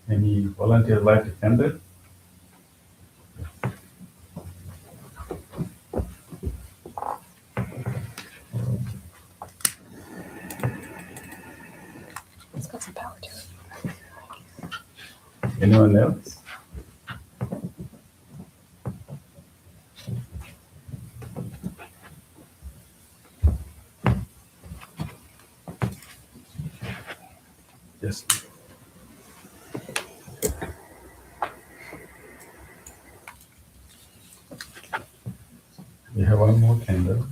Any volunteer light a candle? It's got some power to it. Anyone else? Yes. We have one more candle.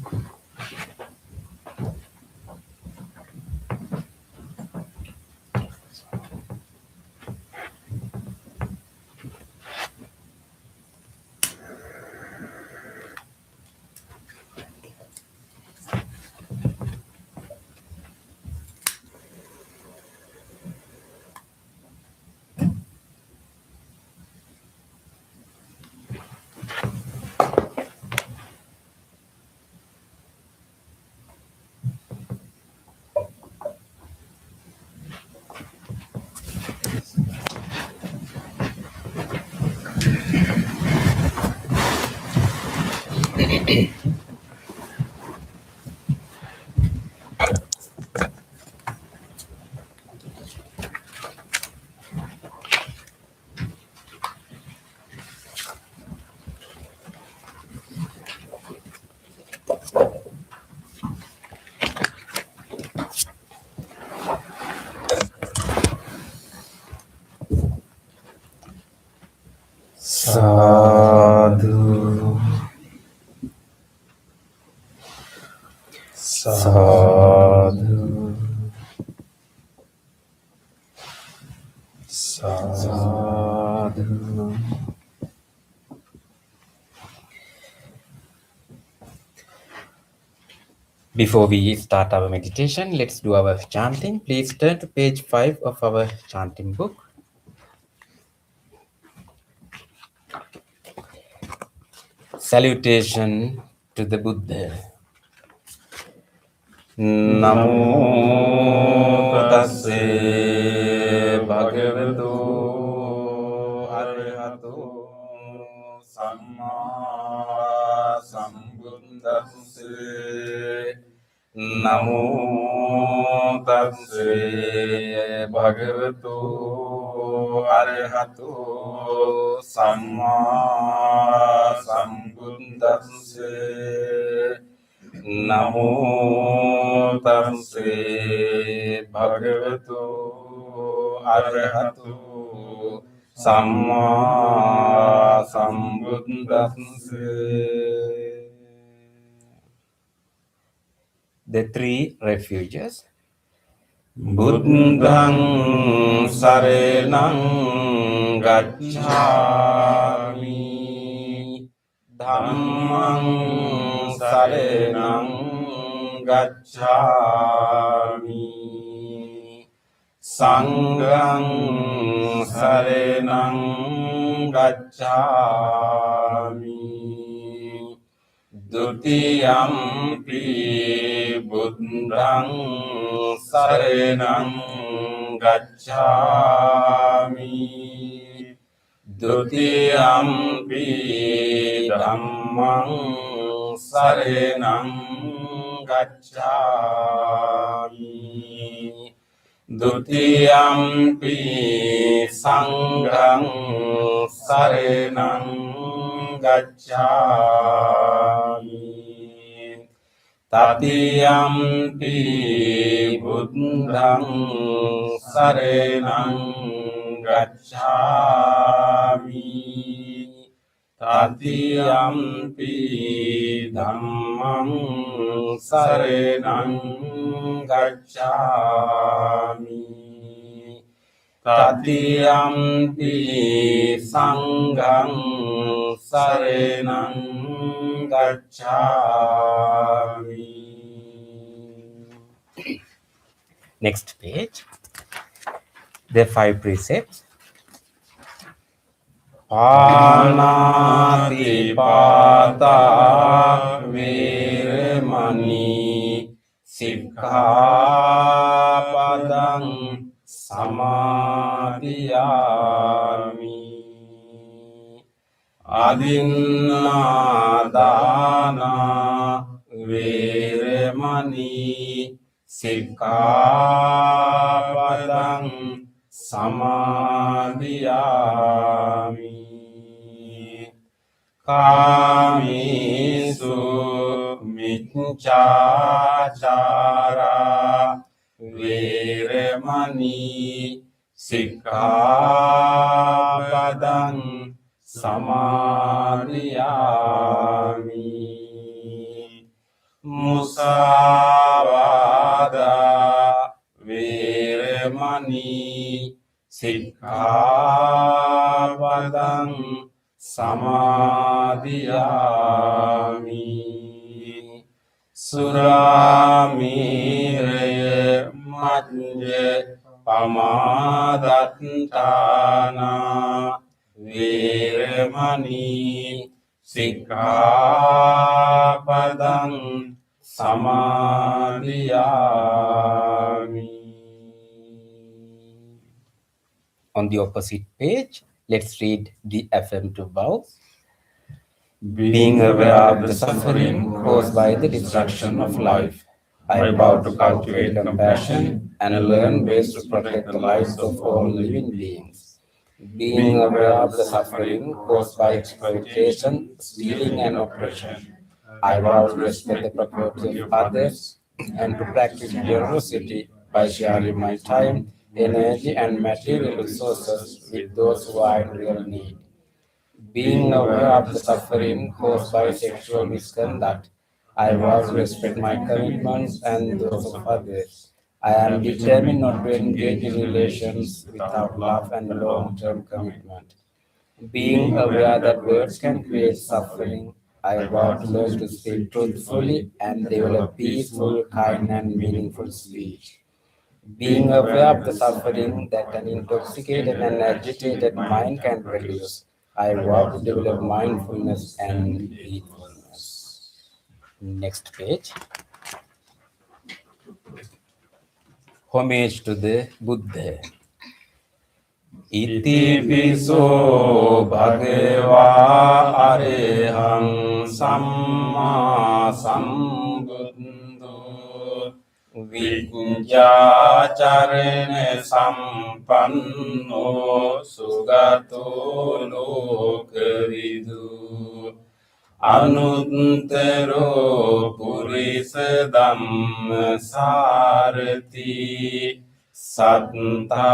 Sadhu, sadhu, sadhu. Before we start our meditation, let's do our chanting. Please turn to page 5 of our chanting book. Salutation to the Buddha. Namo tassa bhagavato arahato samma sambuddhassa. Namo tassa bhagavato arahato samma sambuddhassa. Namo tassa bhagavato arahato samma sambuddhassa. The three refuges. Buddhang saranang gacchami, Dhammang saranang gacchami, Sanghang saranang gacchami. Dutiyampi buddhang saranang gacchami. Dutiyampi dhammang saranang gacchami. Dutiyampi sanghang saranang gacchami. Tatiyampi buddhang saranang gacchami. Tatiyampi dhammang saranang gacchami. Tatiyampi sanghang saranang gacchami. Next page. The 5 precepts. Panati pata viremani sikkhapadang samadhiyami. Adinādāna viremani sikkhapadang samadhiyami. Kāmisu micchācārā viremani sikkhapadang samadhiyami. Musāvādā viremani sikkhapadang samadhiyami. Suramiraya majja pamadattāna viremani sikkhapadang samadhiyami. On the opposite page, let's read the affirmative vows. Being aware of the suffering caused by the destruction of life, I vow to cultivate compassion and learn ways to protect the lives of all living beings. Being aware of the suffering caused by exploitation, stealing, and oppression, I vow to respect the property of others and to practice generosity by sharing my time, energy, and material resources with those who are in real need. Being aware of the suffering caused by sexual misconduct, I vow to respect my commitments and those of others. I am determined not to engage in relations without love and long-term commitment. Being aware that words can create suffering, I vow to learn to speak truthfully and develop peaceful, kind, and meaningful speech. Being aware of the suffering that an intoxicated and agitated mind can produce, I vow to develop mindfulness and heedfulness. Next page. Homage to the Buddha. Iti piso bhagava arehang samma sambuddho vijñācarane sampanno sugato lokavidu anuttaro purisa dhamma sarati sattā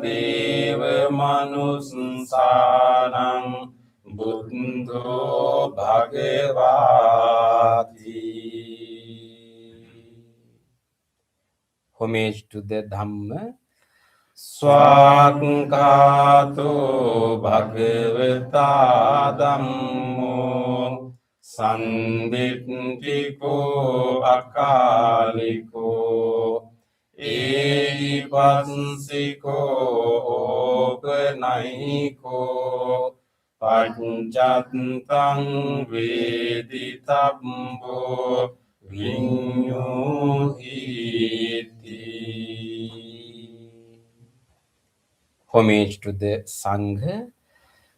deva manusānaṁ buddho bhagavati. Homage to the Dhamma. Swakkhāto bhagavata dhammo sanditthiko akaliko Ehi passiko openaiko pancatang veditabbo vinyuhiti. Homage to the Sangha.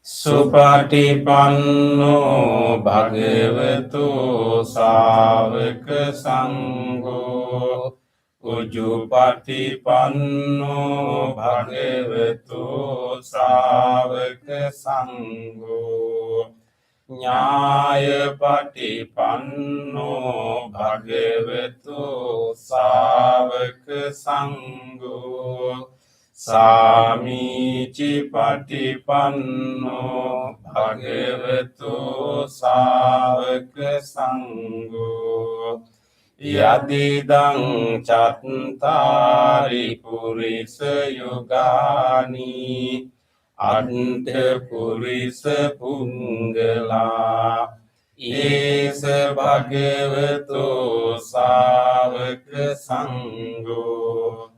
Supatipanno bhagavatu savaka sangho Ujupatipanno bhagavatu savaka sangho Nyaya patipanno bhagavatu savaka sangho Samici patipanno bhagavatu savaka sangho Yadidang cattari purisa yogani Ante purisa punggala Esa bhagavatu savaka sangho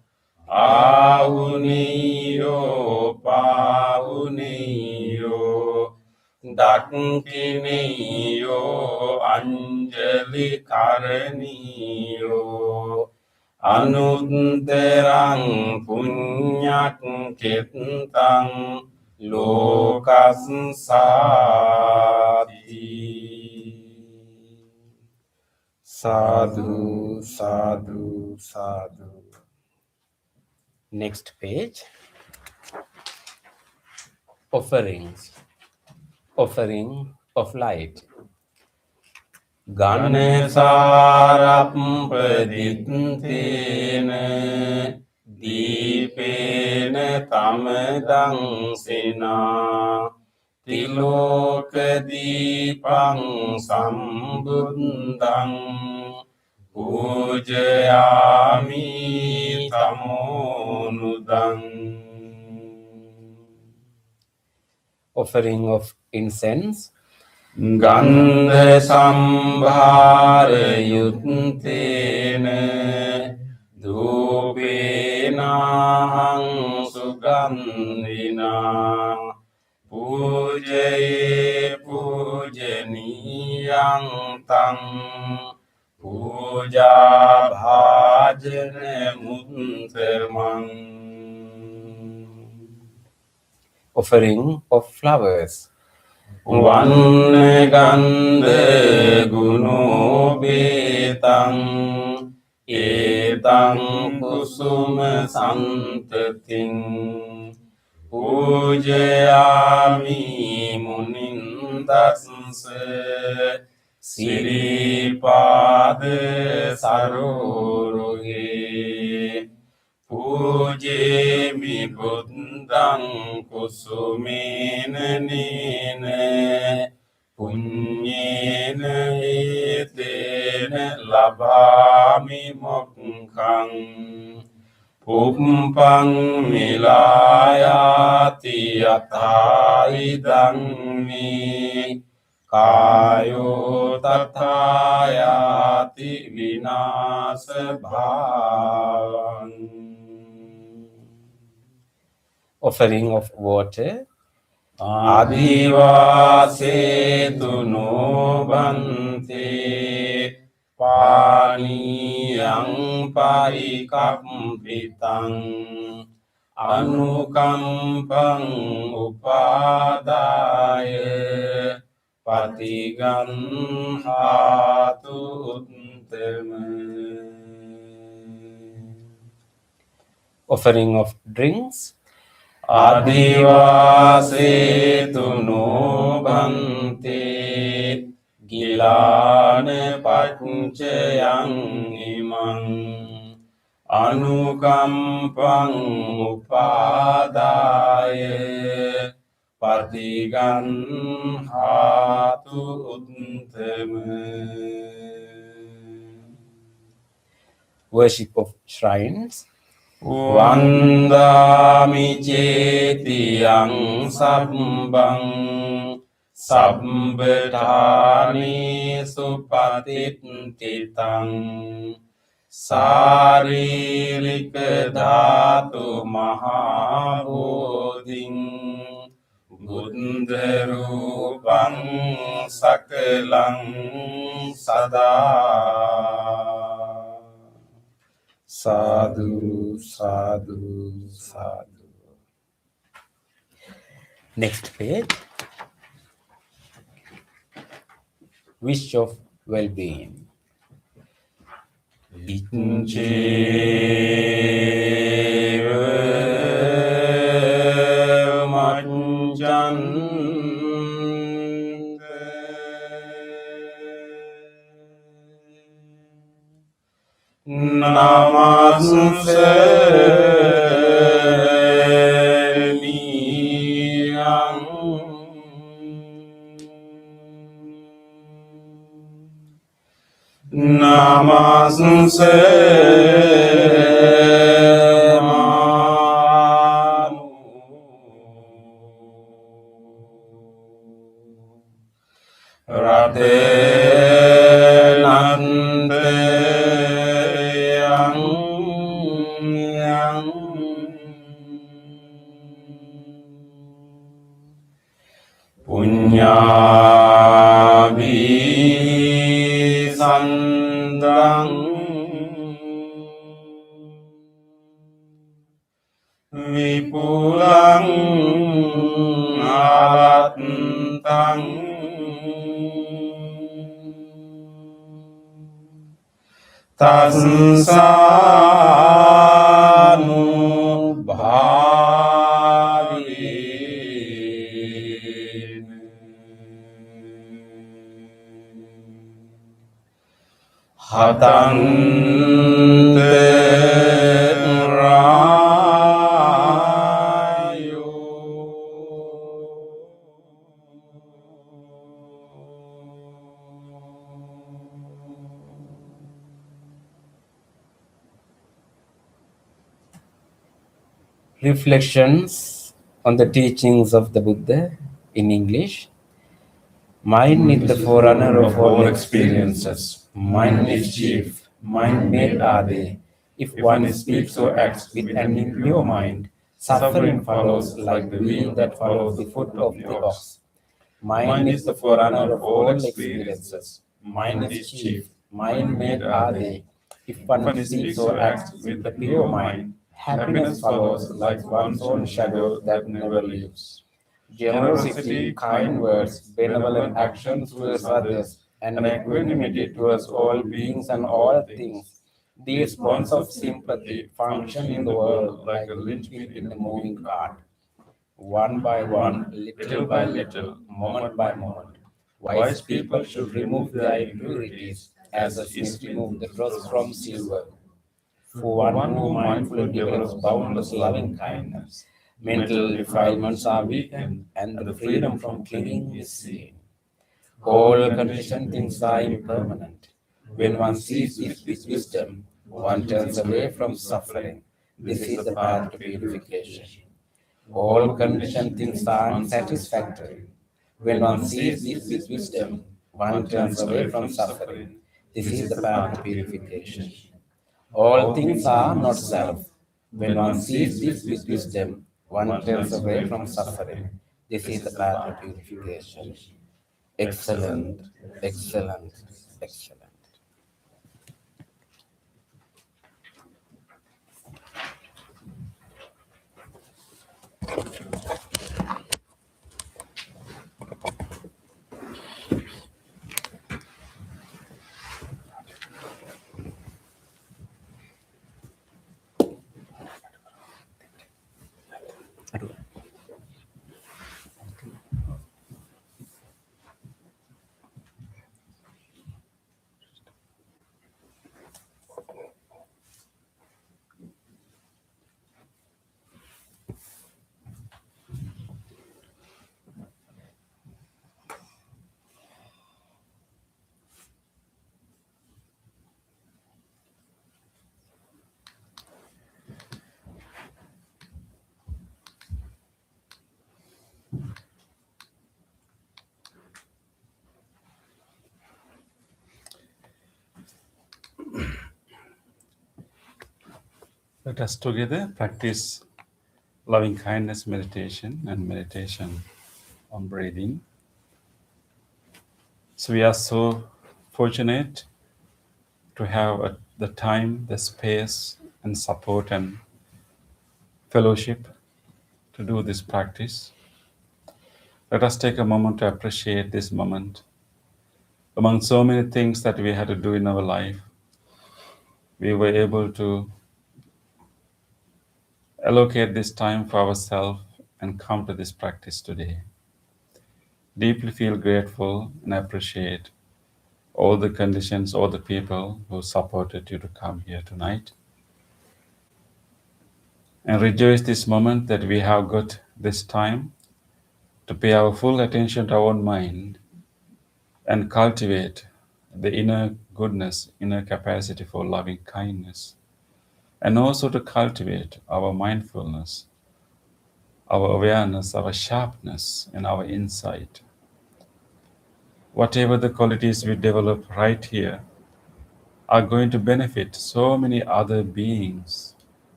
Ahuniyo pahuniyo Dakkiniyo anjali karaniyo Anutterang punyak kitang lokassati. Sadhu, sadhu, sadhu. Next page. Offerings. Offering of light. Ganesarappaditena Deepena tamadang sena Tiloka deepang sambuddhang Pujayami tamonudang. Offering of incense. Gandha sambhara yuttena Dhupena hang sugandhina Pujaye pujaniyang tang Puja bhajana muttamang. Offering of flowers. Vanna gandha guno betang etang kusuma santating pujayami munindassa siripada saroruhe Pujemi buddhang kusumena nena punyena etena labami mokkhang pumpang milayati yathaidang mi kayo tathayati vinasa bhavan. Offering of water. Adivase tuno bante paniyang parikampitang anukampang upadaya patiganhatu uttama. Offering of drinks. Adivase tuno bante gilane pancayang imang anukampang upadaya patiganhatu uttama. Worship of shrines. Vandami cetiyang sabbang sabbadhani supatittitang සාරීරික ධාතු මහා බෝධින් බුද්ධ රූපං සකලං සදා. Sadhu, sadhu, sadhu. Next page. Wish of well-being. Iccheva manjante namaste niyam namaste manu rate nante yang punya sandang vipulang alatang tansanu bhavin hatante rayo Reflections on the teachings of the Buddha in English. Mind is the forerunner of all experiences. Mind is chief. Mind made are they. If one speaks or acts with an impure mind, suffering follows like the wheel that follows the foot of the ox. Mind is the forerunner of all experiences. Mind is chief. Mind made are they. If one speaks or acts with a pure mind, happiness follows like one's own shadow that never leaves. Generosity, kind words, benevolent actions towards others, and equanimity towards all beings and all things. These bonds of sympathy function in the world like a linchpin in a moving cart. One by one, little by little, moment by moment. Wise people should remove their impurities as a smith removes the dross from silver. For one who mindfully develops boundless loving kindness, mental defilements are weakened, and the freedom from clinging is seen. All conditioned things are impermanent. When one sees this with wisdom, one turns away from suffering. This is the path to purification. All conditioned things are unsatisfactory. When one sees this with wisdom, one turns away from suffering. This is the path to purification. All things are not self. When one sees this with wisdom, one turns away from suffering. This is the path to purification. Excellent, excellent, excellent. Let us together practice loving kindness meditation and meditation on breathing. So we are so fortunate to have the time, the space, and support and fellowship to do this practice. Let us take a moment to appreciate this moment. Among so many things that we had to do in our life, we were able to allocate this time for ourselves and come to this practice today. Deeply feel grateful and appreciate all the conditions, all the people who supported you to come here tonight. And rejoice this moment that we have got this time to pay our full attention to our own mind and cultivate the inner goodness, inner capacity for loving kindness, and also to cultivate our mindfulness, our awareness, our sharpness, and our insight. Whatever the qualities we develop right here are going to benefit so many other beings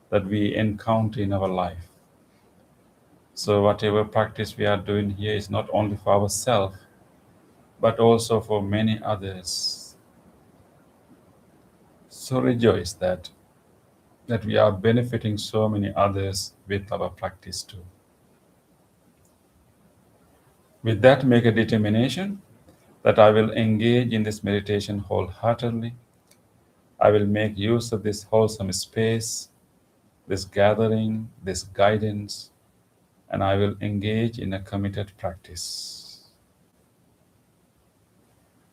that we encounter in our life. So, whatever practice we are doing here is not only for ourselves, but also for many others. So, rejoice that we are benefiting so many others with our practice too. With that, make a determination that I will engage in this meditation wholeheartedly. I will make use of this wholesome space, this gathering, this guidance, and I will engage in a committed practice.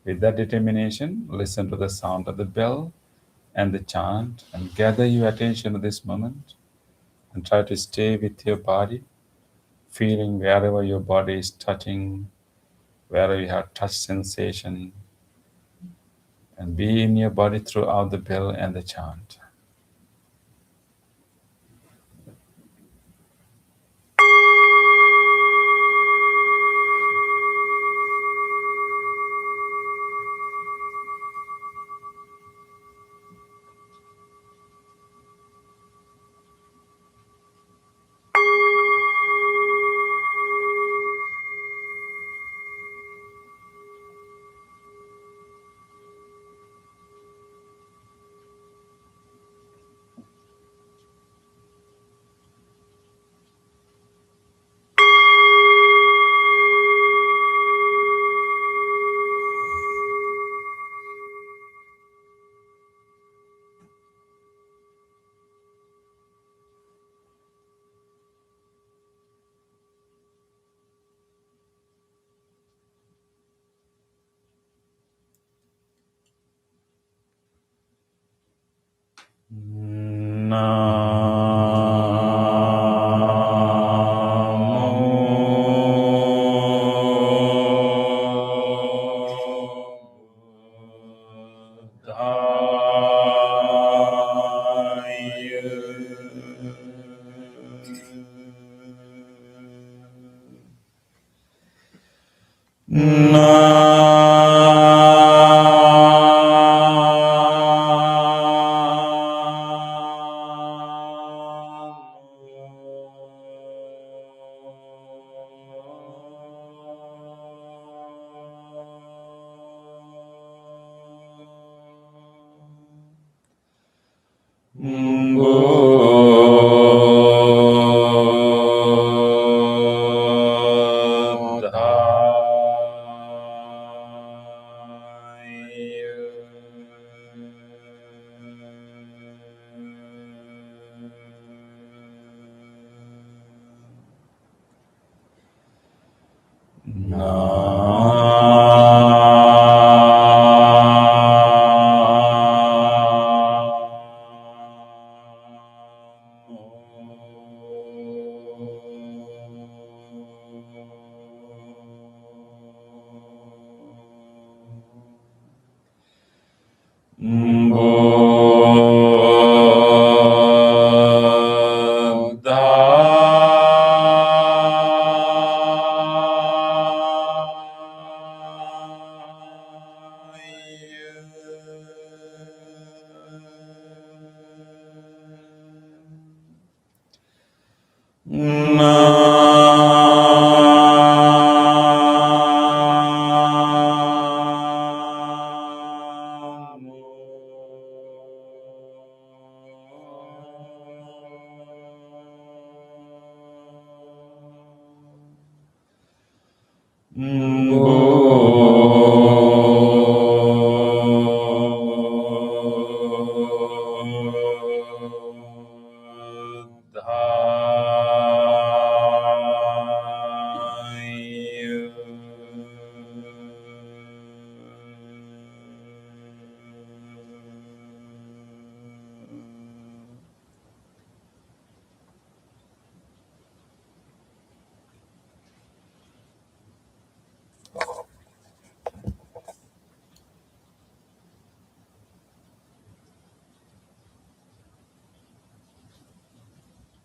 With that determination, listen to the sound of the bell and the chant and gather your attention to this moment and try to stay with your body, feeling wherever your body is touching, wherever you have touch sensation, and be in your body throughout the bell and the chant.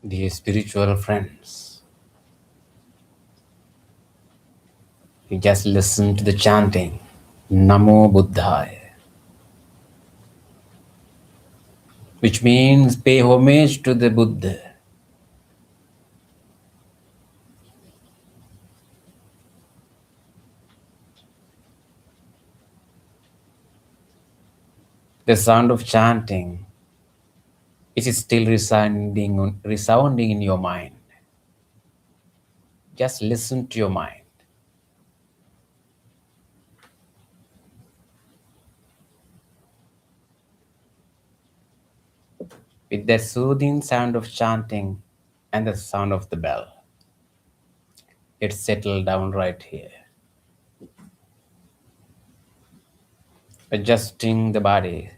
Dear spiritual friends, you just listen to the chanting Namo Buddhaya, which means pay homage to the Buddha. The sound of chanting, it is still resounding in your mind. Just listen to your mind. With the soothing sound of chanting and the sound of the bell, it's settled down right here, adjusting the body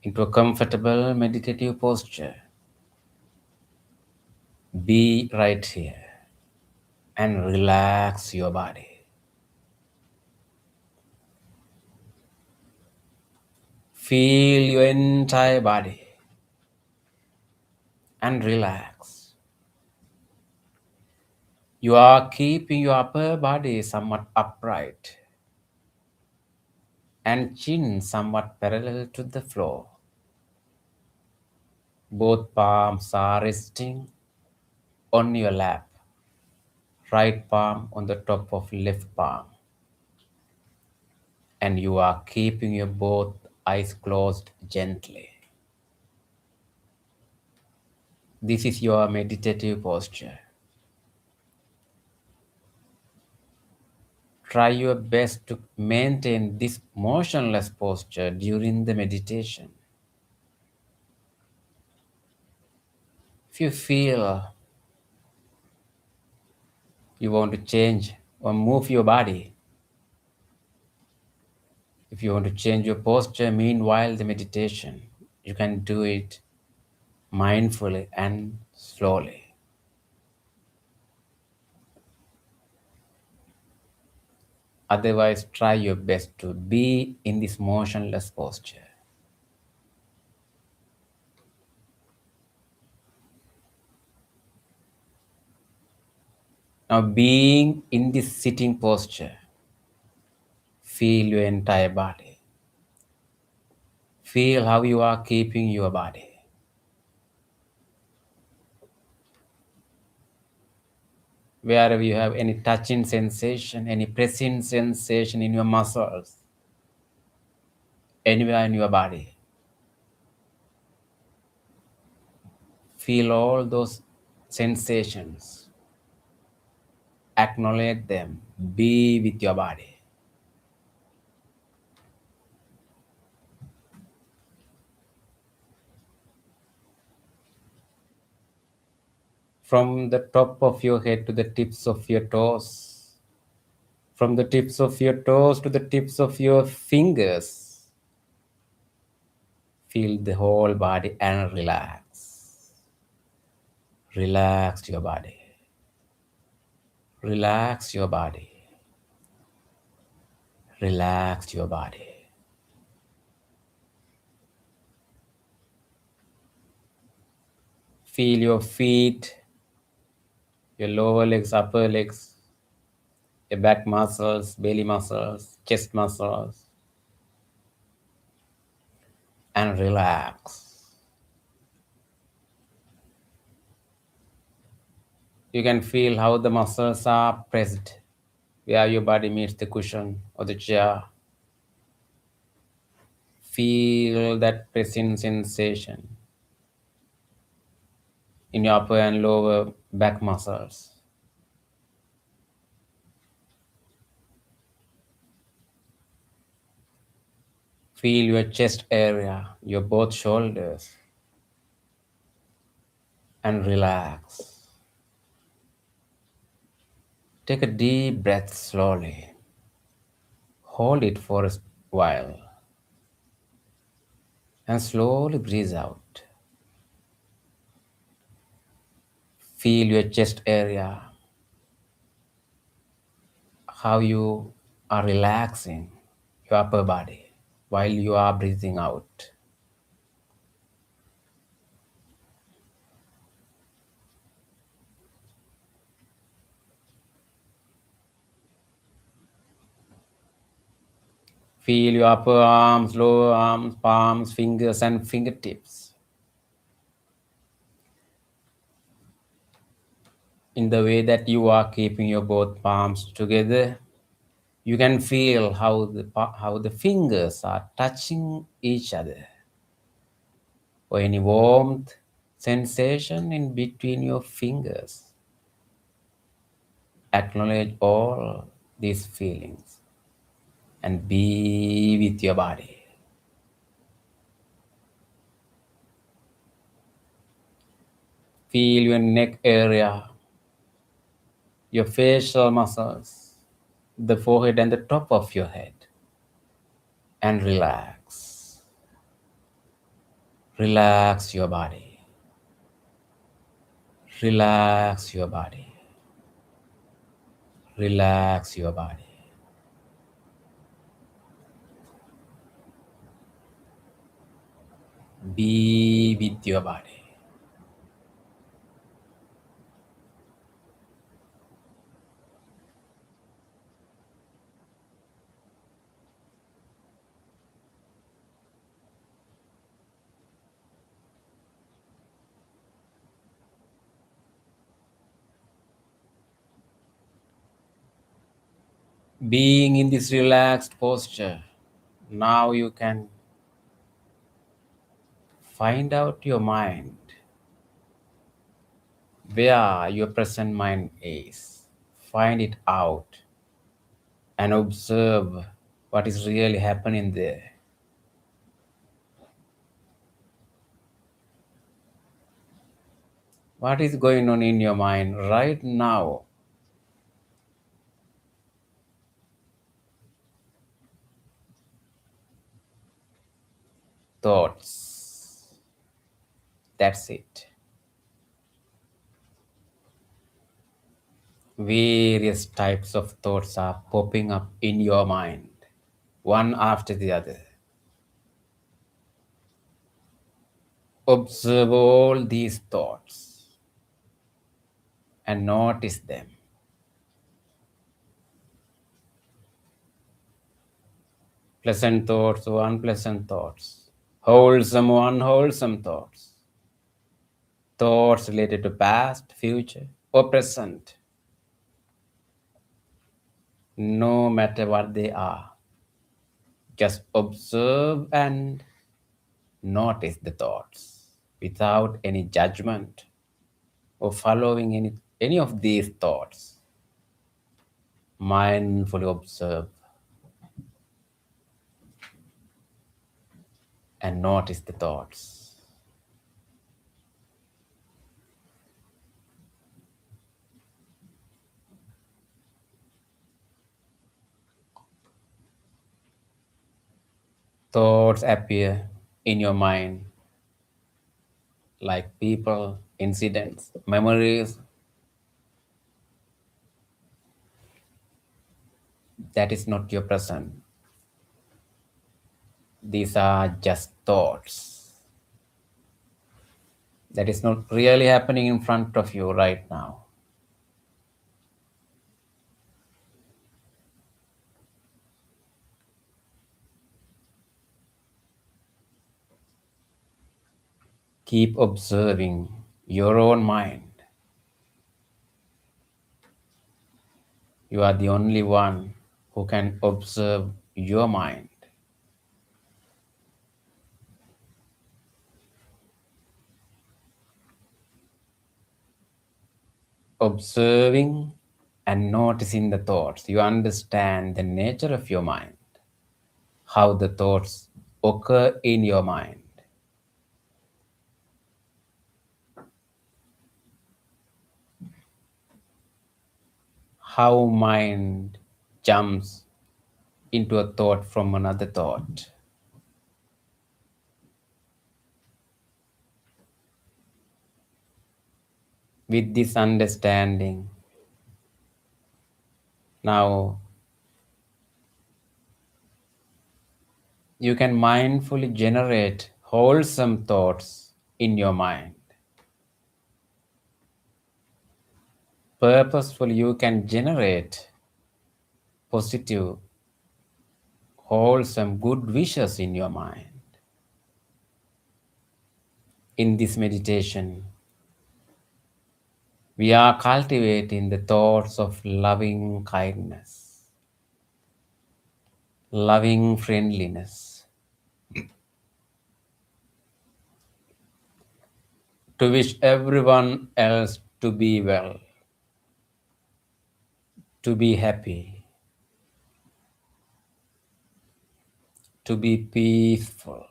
into a comfortable meditative posture. Be right here and relax your body. Feel your entire body and relax. You are keeping your upper body somewhat upright and chin somewhat parallel to the floor. Both palms are resting on your lap, right palm on the top of left palm, and you are keeping your both eyes closed gently. This is your meditative posture. Try your best to maintain this motionless posture during the meditation. If you feel you want to change or move your body, if you want to change your posture meanwhile the meditation, you can do it mindfully and slowly. Otherwise, try your best to be in this motionless posture. Now, being in this sitting posture, feel your entire body. Feel how you are keeping your body. Wherever you have any touching sensation, any pressing sensation in your muscles, anywhere in your body, feel all those sensations. Acknowledge them. Be with your body. From the top of your head to the tips of your toes, from the tips of your toes to the tips of your fingers, feel the whole body and relax. Relax your body. Relax your body. Relax your body. Feel your feet, your lower legs, upper legs, your back muscles, belly muscles, chest muscles, and relax. You can feel how the muscles are pressed where your body meets the cushion or the chair. Feel that pressing sensation in your upper and lower back muscles. Feel your chest area, your both shoulders, and relax. Take a deep breath slowly. Hold it for a while and slowly breathe out. Feel your chest area, how you are relaxing your upper body while you are breathing out. Feel your upper arms, lower arms, palms, fingers, and fingertips. In the way that you are keeping your both palms together, you can feel how the fingers are touching each other, or any warmth sensation in between your fingers. Acknowledge all these feelings and be with your body. Feel your neck area, your facial muscles, the forehead and the top of your head, and relax. Relax your body. Relax your body. Relax your body. Be with your body. Being in this relaxed posture, now you can find out your mind, where your present mind is. Find it out and observe what is really happening there. What is going on in your mind right now? Thoughts. That's it. Various types of thoughts are popping up in your mind, one after the other. Observe all these thoughts and notice them. Pleasant thoughts or unpleasant thoughts, wholesome or unwholesome thoughts, thoughts related to past, future, or present, no matter what they are. Just observe and notice the thoughts without any judgment or following any of these thoughts. Mindfully observe and notice the thoughts. Thoughts appear in your mind like people, incidents, memories. That is not your present. These are just thoughts. That is not really happening in front of you right now. Keep observing your own mind. You are the only one who can observe your mind. Observing and noticing the thoughts, you understand the nature of your mind, how the thoughts occur in your mind. How mind jumps into a thought from another thought. With this understanding, now you can mindfully generate wholesome thoughts in your mind. Purposefully, you can generate positive, wholesome, good wishes in your mind. In this meditation, we are cultivating the thoughts of loving kindness, loving friendliness, to wish everyone else to be well, to be happy, to be peaceful.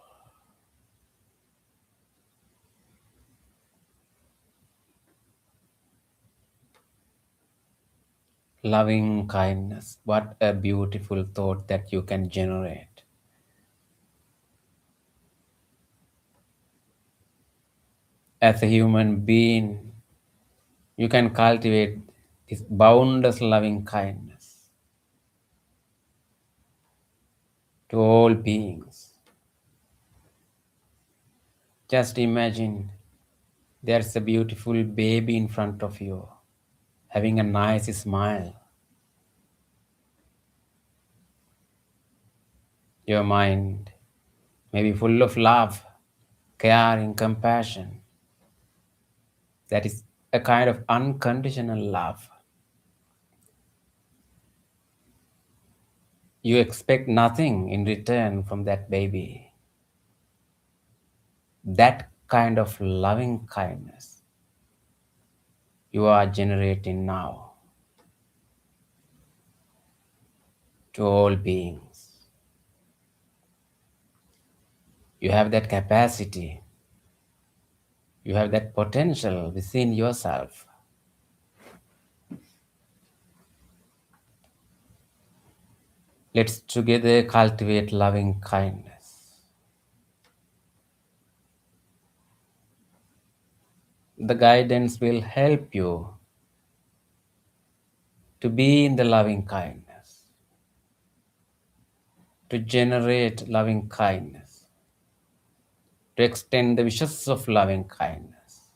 Loving kindness, what a beautiful thought that you can generate. As a human being, you can cultivate this boundless loving kindness to all beings. Just imagine there's a beautiful baby in front of you, having a nice smile. Your mind may be full of love, caring, compassion. That is a kind of unconditional love. You expect nothing in return from that baby. That kind of loving kindness you are generating now to all beings. You have that capacity. You have that potential within yourself. Let's together cultivate loving kindness. The guidance will help you to be in the loving kindness, to generate loving kindness, to extend the wishes of loving kindness.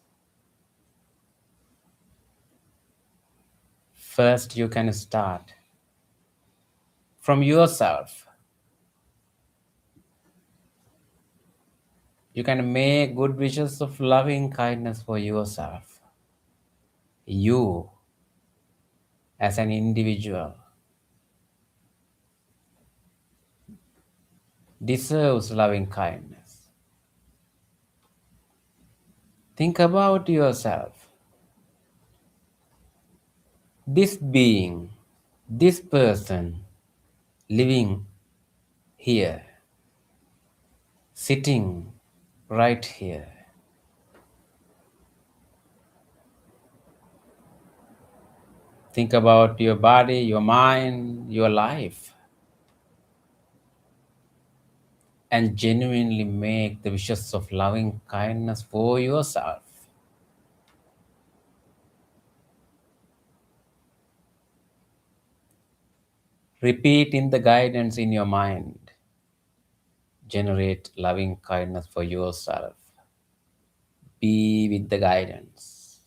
First, you can start from yourself. You can make good wishes of loving kindness for yourself. You, as an individual, deserves loving kindness. Think about yourself. This being, this person living here, sitting right here. Think about your body, your mind, your life, and genuinely make the wishes of loving kindness for yourself. Repeat in the guidance in your mind. Generate loving kindness for yourself. Be with the guidance.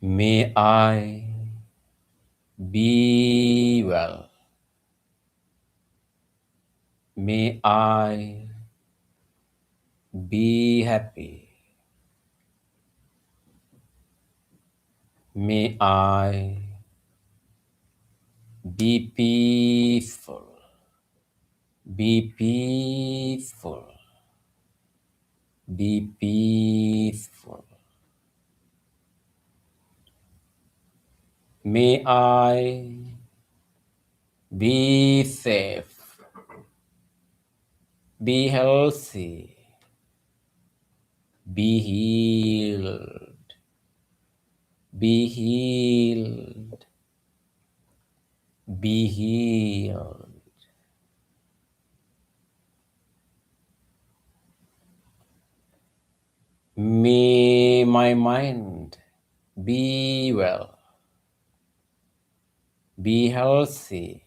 May I be well. May I be happy. May I be peaceful. Be peaceful. Be peaceful. May I Be safe. Be healthy. Be healed. Be healed. Be healed. May my mind be well. Be healthy.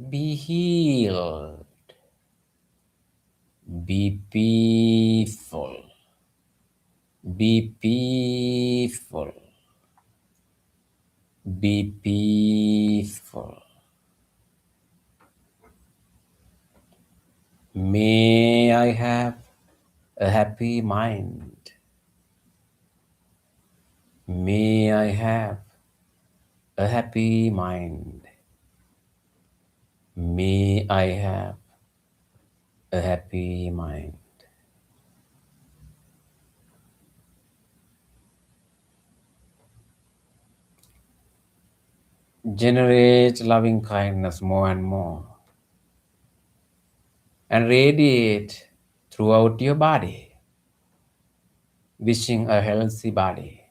Be healed. Be peaceful. Be peaceful. Be peaceful. May I have a happy mind. May I have a happy mind. May I have a happy mind. Generate loving kindness more and more and radiate throughout your body, wishing a healthy body.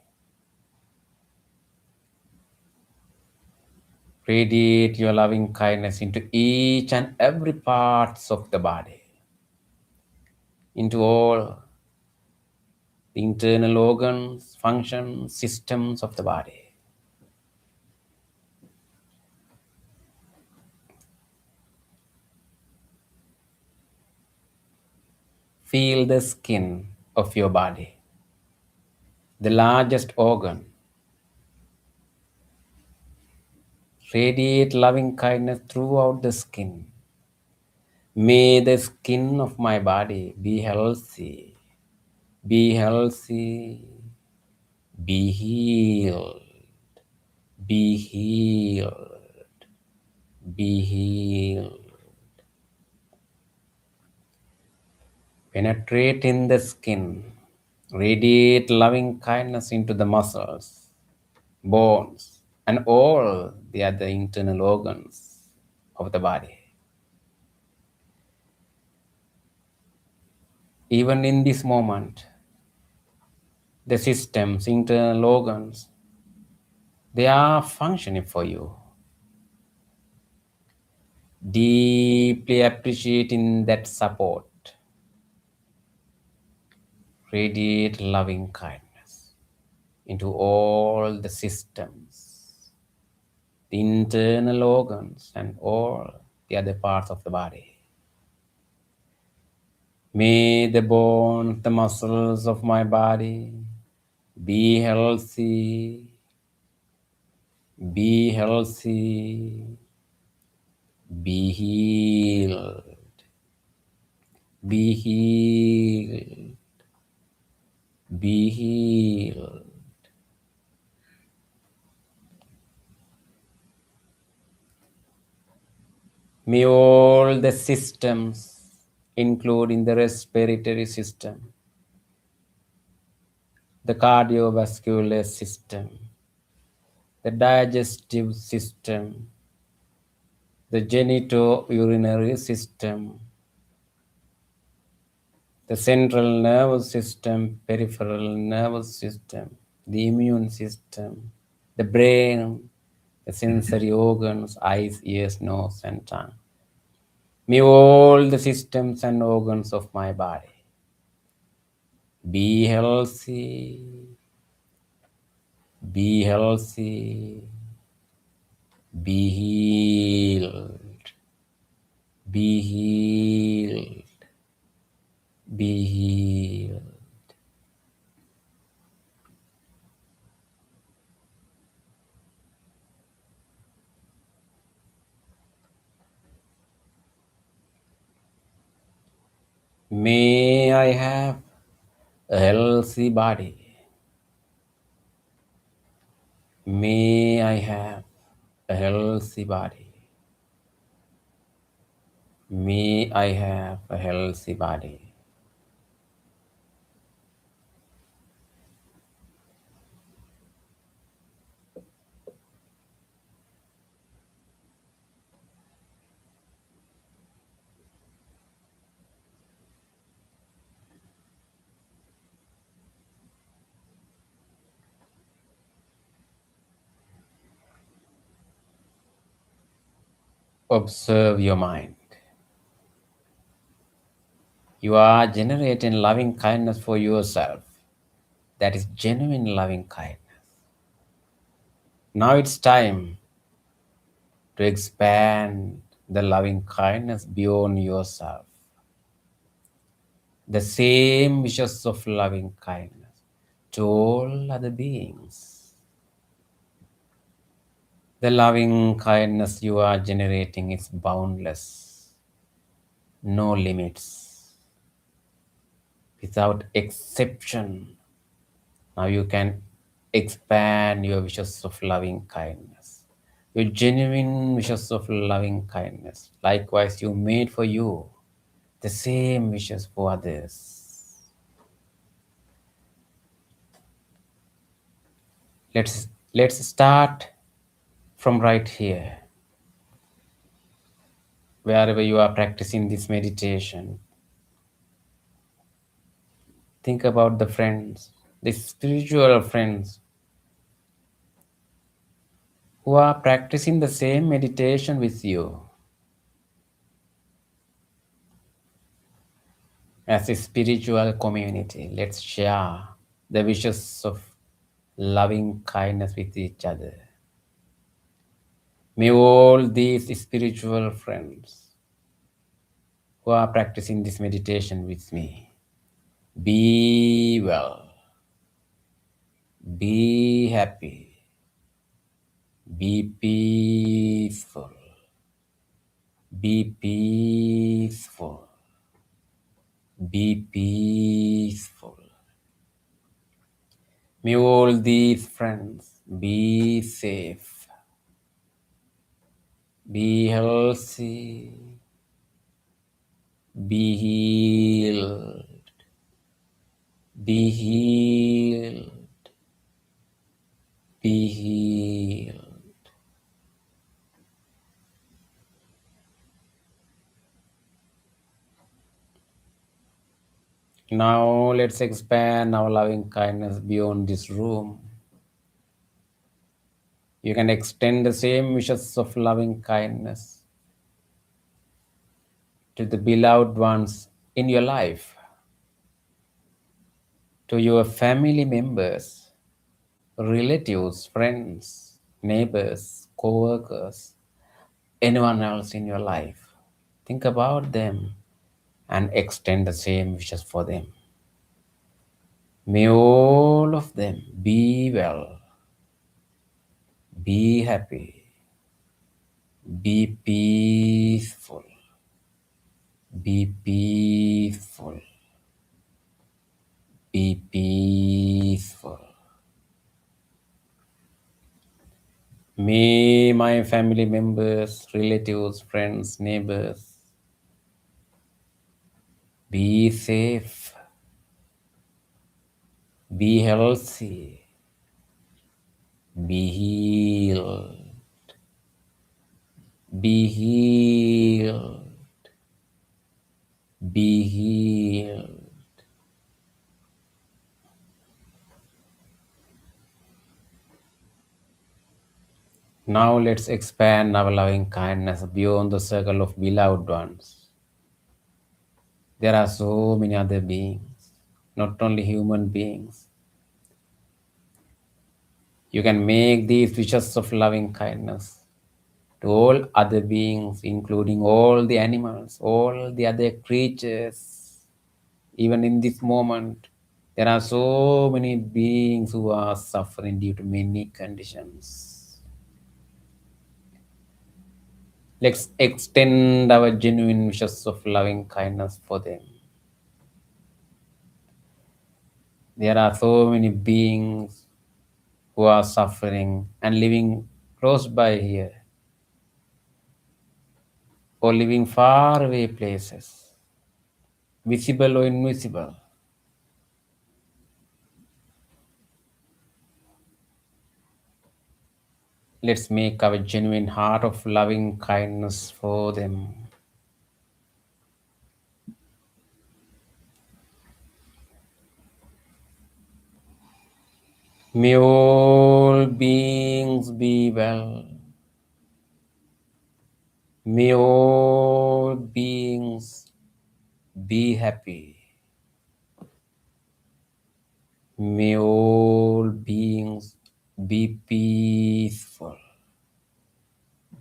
Radiate your loving kindness into each and every parts of the body, into all the internal organs, functions, systems of the body. Feel the skin of your body, the largest organ. Radiate loving kindness throughout the skin. May the skin of my body be healthy, be healthy, be healed, be healed, be healed. Penetrate in the skin. Radiate loving kindness into the muscles, bones, and all the other internal organs of the body. Even in this moment, the systems, internal organs, they are functioning for you. Deeply appreciating that support. Radiate loving kindness into all the systems, the internal organs, and all the other parts of the body. May the bones, the muscles of my body be healthy, be healthy, be healed, be healed, be healed. May all the systems, including the respiratory system, the cardiovascular system, the digestive system, the genitourinary system, the central nervous system, peripheral nervous system, the immune system, the brain, the sensory organs, eyes, ears, nose, and tongue. May all the systems and organs of my body be healthy, be healthy, be healed, be healed, be healed. May I have a healthy body. May I have a healthy body. May I have a healthy body. Observe your mind. You are generating loving kindness for yourself. That is genuine loving kindness. Now it's time to expand the loving kindness beyond yourself. The same wishes of loving kindness to all other beings. The loving kindness you are generating is boundless, no limits, without exception. Now you can expand your wishes of loving kindness, your genuine wishes of loving kindness. Likewise, you made for you the same wishes for others. Let's start from right here, wherever you are practicing this meditation. Think about the friends, the spiritual friends who are practicing the same meditation with you. As a spiritual community, let's share the wishes of loving kindness with each other. May all these spiritual friends who are practicing this meditation with me be well, be happy, be peaceful, be peaceful, be peaceful. May all these friends be safe, be healthy, be healed, be healed, be healed. Now let's expand our loving kindness beyond this room. You can extend the same wishes of loving kindness to the beloved ones in your life, to your family members, relatives, friends, neighbors, co-workers, anyone else in your life. Think about them and extend the same wishes for them. May all of them be well, be happy, be peaceful, be peaceful, be peaceful. May my family members, relatives, friends, neighbors be safe, be healthy, be healed, be healed, be healed. Now let's expand our loving kindness beyond the circle of beloved ones. There are so many other beings, not only human beings. You can make these wishes of loving kindness to all other beings, including all the animals, all the other creatures. Even in this moment, there are so many beings who are suffering due to many conditions. Let's extend our genuine wishes of loving kindness for them. There are so many beings who are suffering and living close by here or living far away places, visible or invisible. Let's make our genuine heart of loving kindness for them. May all beings be well. May all beings be happy. May all beings be peaceful.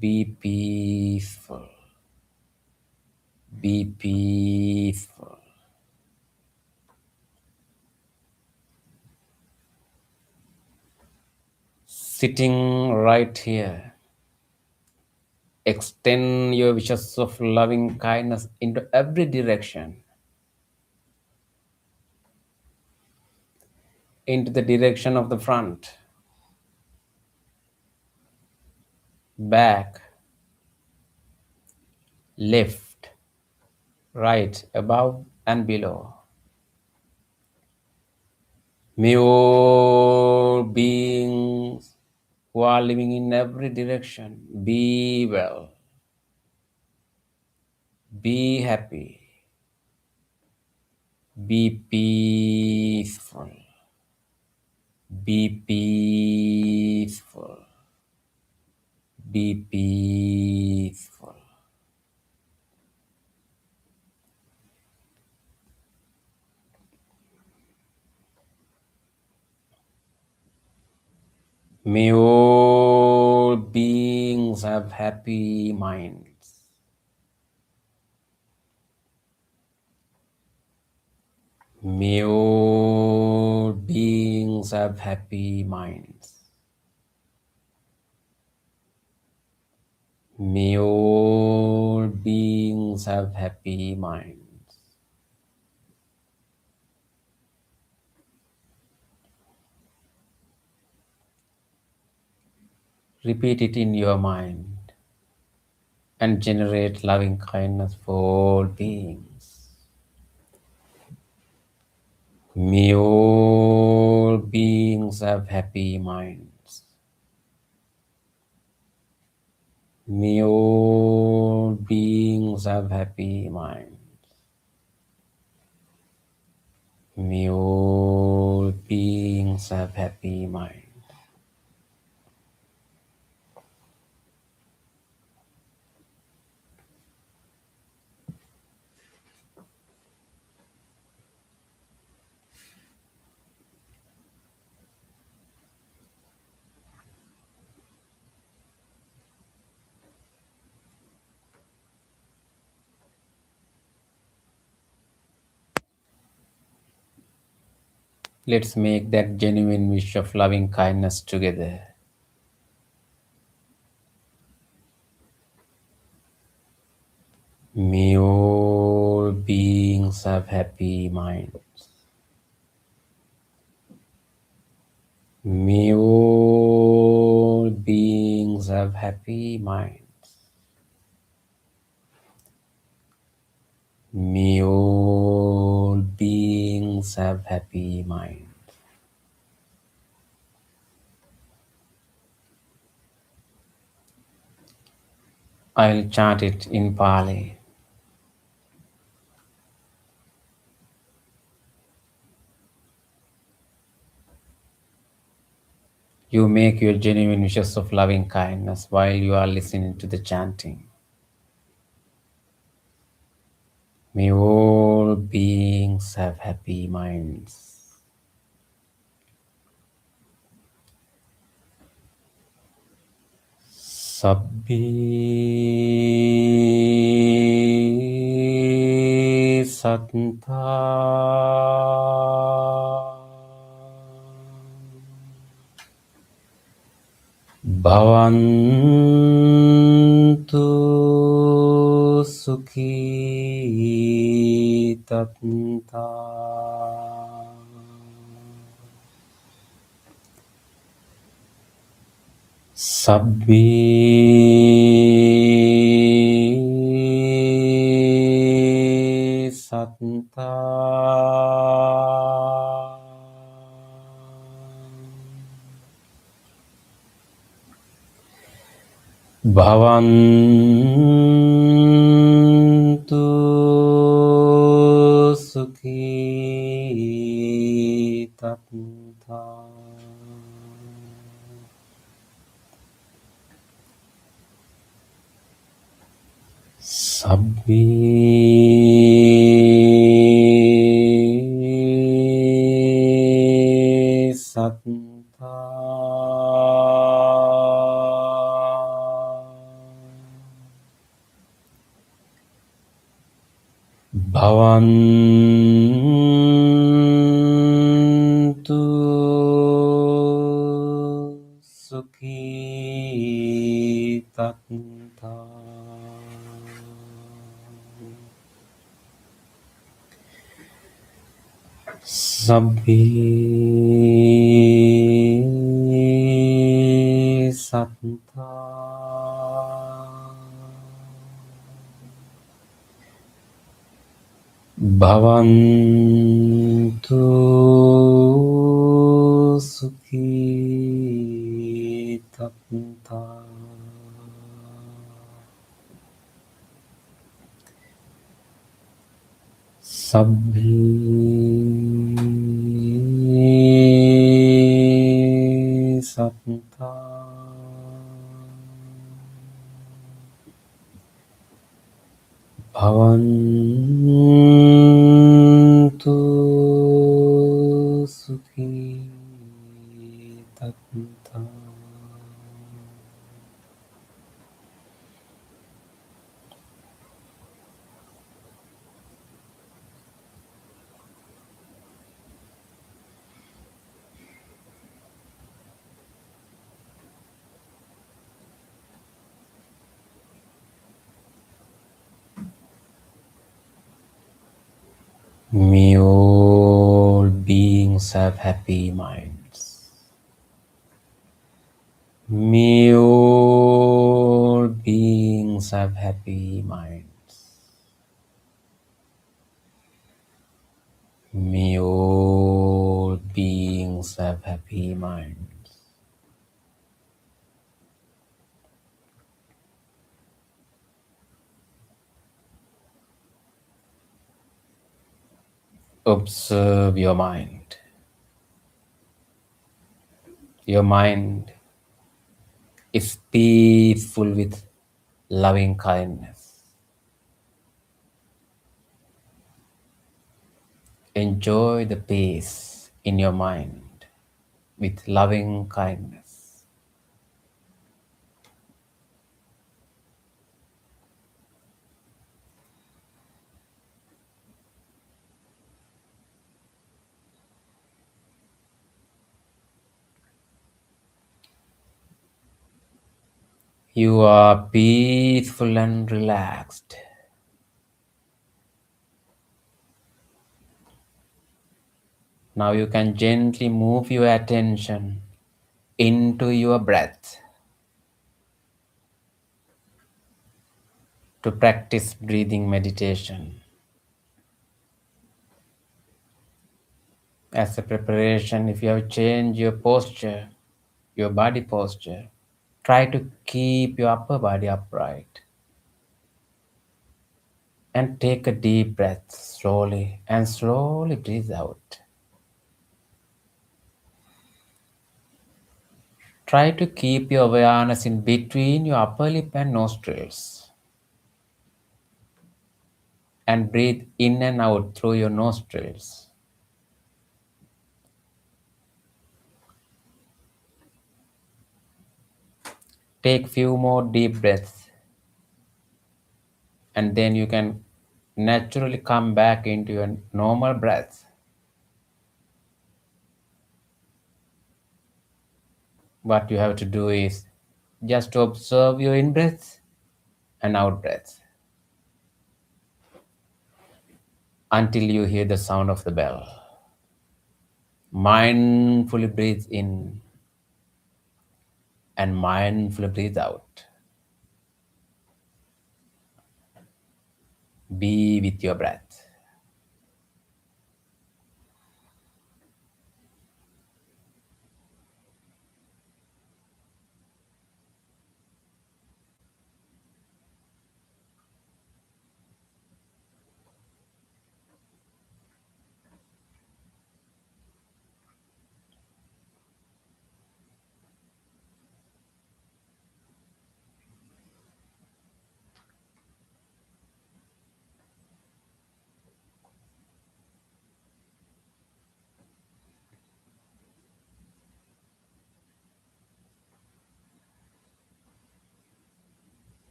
Be peaceful. Be peaceful. Sitting right here, extend your wishes of loving kindness into every direction, into the direction of the front, back, left, right, above and below. May all beings who are living in every direction be well, be happy, be peaceful, be peaceful, be peaceful. May all beings have happy minds. May all beings have happy minds. May all beings have happy minds. Repeat it in your mind and generate loving kindness for all beings. May all beings have happy minds. May all beings have happy minds. May all beings have happy minds. Let's make that genuine wish of loving kindness together. May all beings have happy minds. May all beings have happy minds. May all beings have happy minds. I'll chant it in Pali. You make your genuine wishes of loving kindness while you are listening to the chanting. May all beings have happy minds. Sabbi Santa Bhavantu Sukhi Tanta Sabbi Santa Bhavantu Sukhi Tanta Sabbi Satta Bhavantu Sukhi Tatta Sabbi Satta Bhavantu Sukhi Tatta Sabbi Satta Bhavantu Sukhi Tatta May all beings have happy minds. May all beings have happy minds. May all beings have happy minds. Observe your mind. Your mind is peaceful with loving kindness. Enjoy the peace in your mind with loving kindness. You are peaceful and relaxed. Now you can gently move your attention into your breath to practice breathing meditation. As a preparation, if you have changed your posture, your body posture, try to keep your upper body upright and take a deep breath slowly and slowly breathe out. Try to keep your awareness in between your upper lip and nostrils and breathe in and out through your nostrils. Take few more deep breaths and then you can naturally come back into your normal breath. What you have to do is just to observe your in breath and out breath until you hear the sound of the bell. Mindfully breathe in and mindfully breathe out. Be with your breath.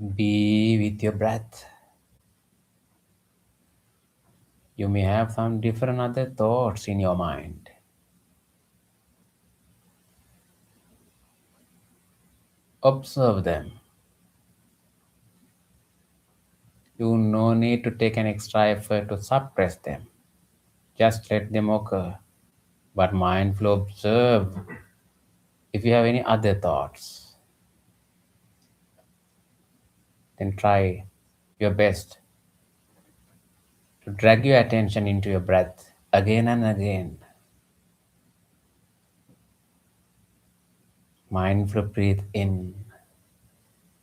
Be with your breath. You may have some different other thoughts in your mind. Observe them. You no need to take an extra effort to suppress them. Just let them occur. But mindful observe if you have any other thoughts. Then try your best to drag your attention into your breath again and again. Mindful breathe in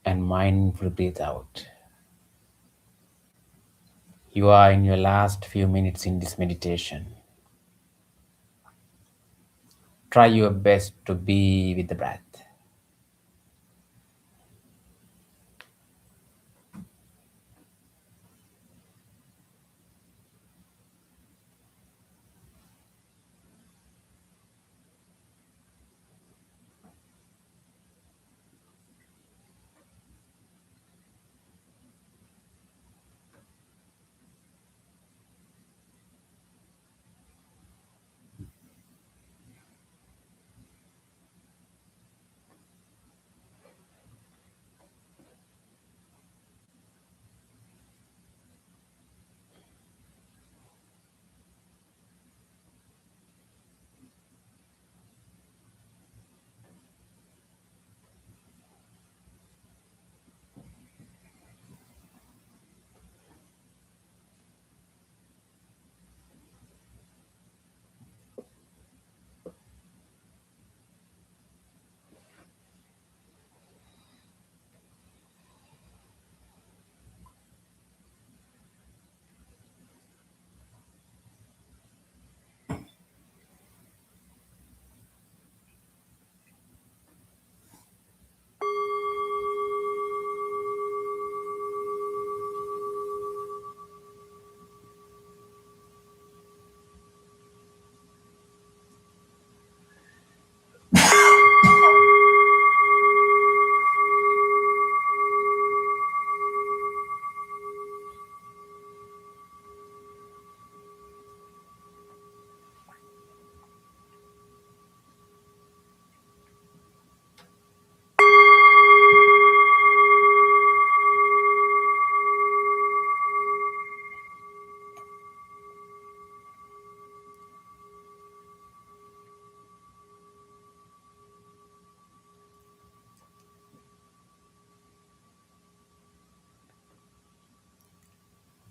and mindful breathe out. You are in your last few minutes in this meditation. Try your best to be with the breath.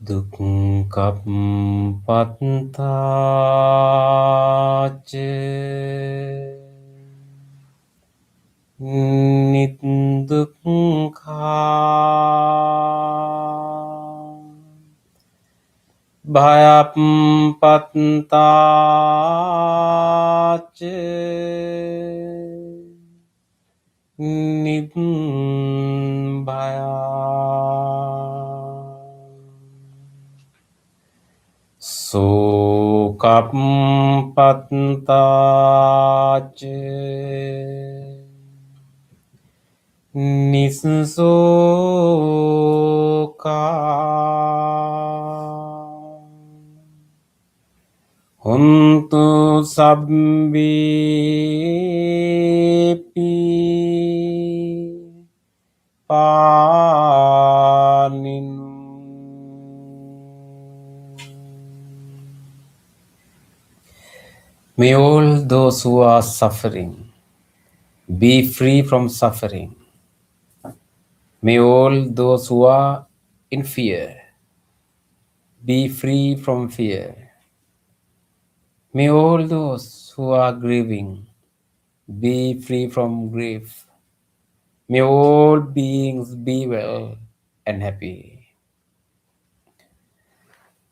Dukkam patthache niddukkha bhayam patthache nibbhaya sukam patthache nisuka hontu sabbipi paninu. May all those who are suffering be free from suffering. May all those who are in fear be free from fear. May all those who are grieving be free from grief. May all beings be well and happy.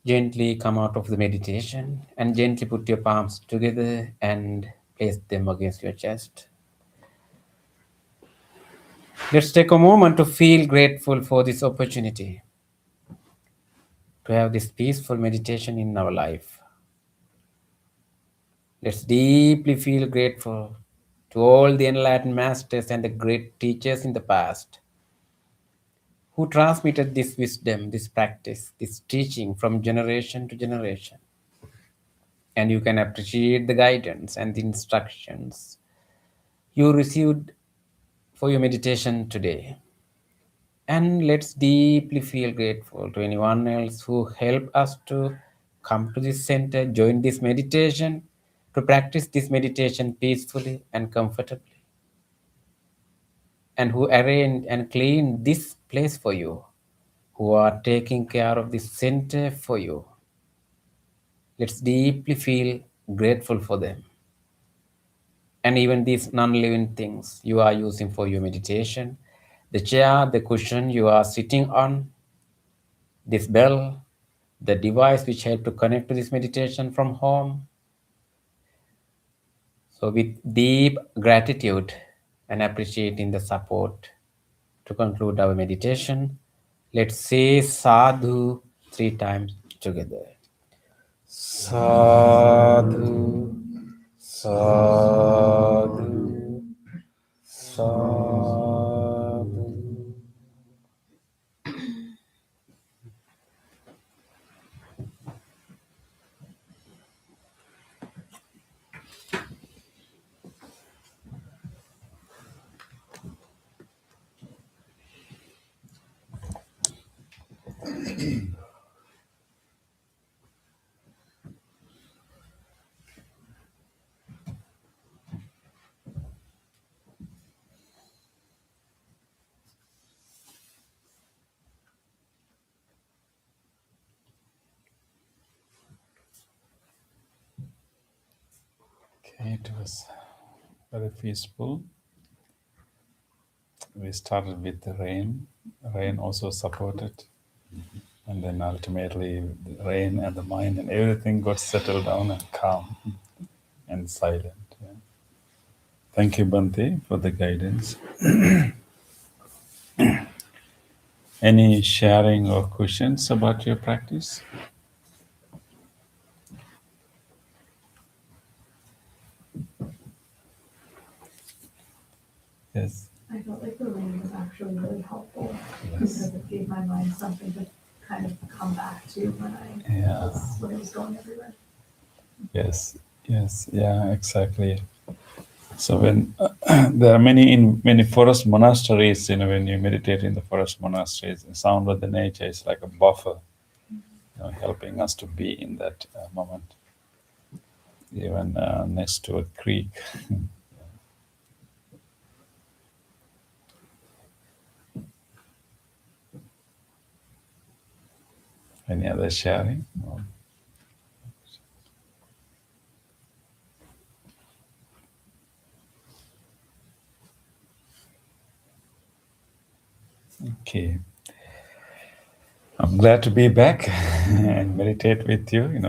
Gently come out of the meditation and gently put your palms together and place them against your chest. Let's take a moment to feel grateful for this opportunity to have this peaceful meditation in our life. Let's deeply feel grateful to all the enlightened masters and the great teachers in the past who transmitted this wisdom, this practice, this teaching from generation to generation. And you can appreciate the guidance and the instructions you received for your meditation today. And let's deeply feel grateful to anyone else who helped us to come to this center, join this meditation, to practice this meditation peacefully and comfortably, and who arranged and cleaned this place for you, who are taking care of this center for you. Let's deeply feel grateful for them. And even these non-living things you are using for your meditation, the chair, the cushion you are sitting on, this bell, the device which help to connect to this meditation from home. So with deep gratitude and appreciating the support, to conclude our meditation, let's say sadhu 3 times together. Sadhu, sadhu, sadhu. Okay, it was very peaceful. We started with the rain. Rain also supported. And then ultimately, the rain and the mind and everything got settled down and calm and silent. Yeah. Thank you, Bante, for the guidance. Any sharing or questions about your practice? Yes. I felt like the rain was actually really helpful because it gave my mind something to kind of come back to when Yeah. it was going everywhere. Yes. Yes. Yeah. Exactly. So when there are many in many forest monasteries, when you meditate in the forest monasteries, the sound of the nature is like a buffer, helping us to be in that moment, even next to a creek. Any other sharing? Okay. I'm glad to be back and meditate with you.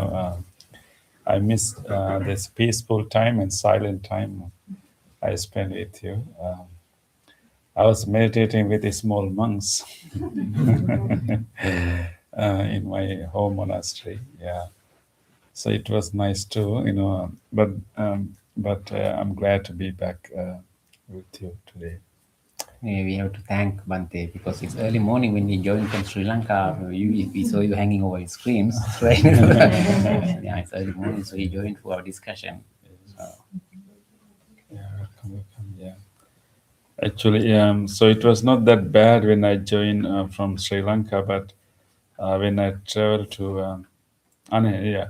I miss this peaceful time and silent time I spent with you. I was meditating with the small monks in my home monastery. Yeah, so it was nice too. But I'm glad to be back with you today. We have to thank Bante because it's early morning when he joined from Sri Lanka. We saw you hanging over his screens, right? Yeah, it's early morning, so he joined for our discussion. Yeah, welcome. Yeah. Actually, so it was not that bad when I joined from Sri Lanka, but when I traveled to, yeah,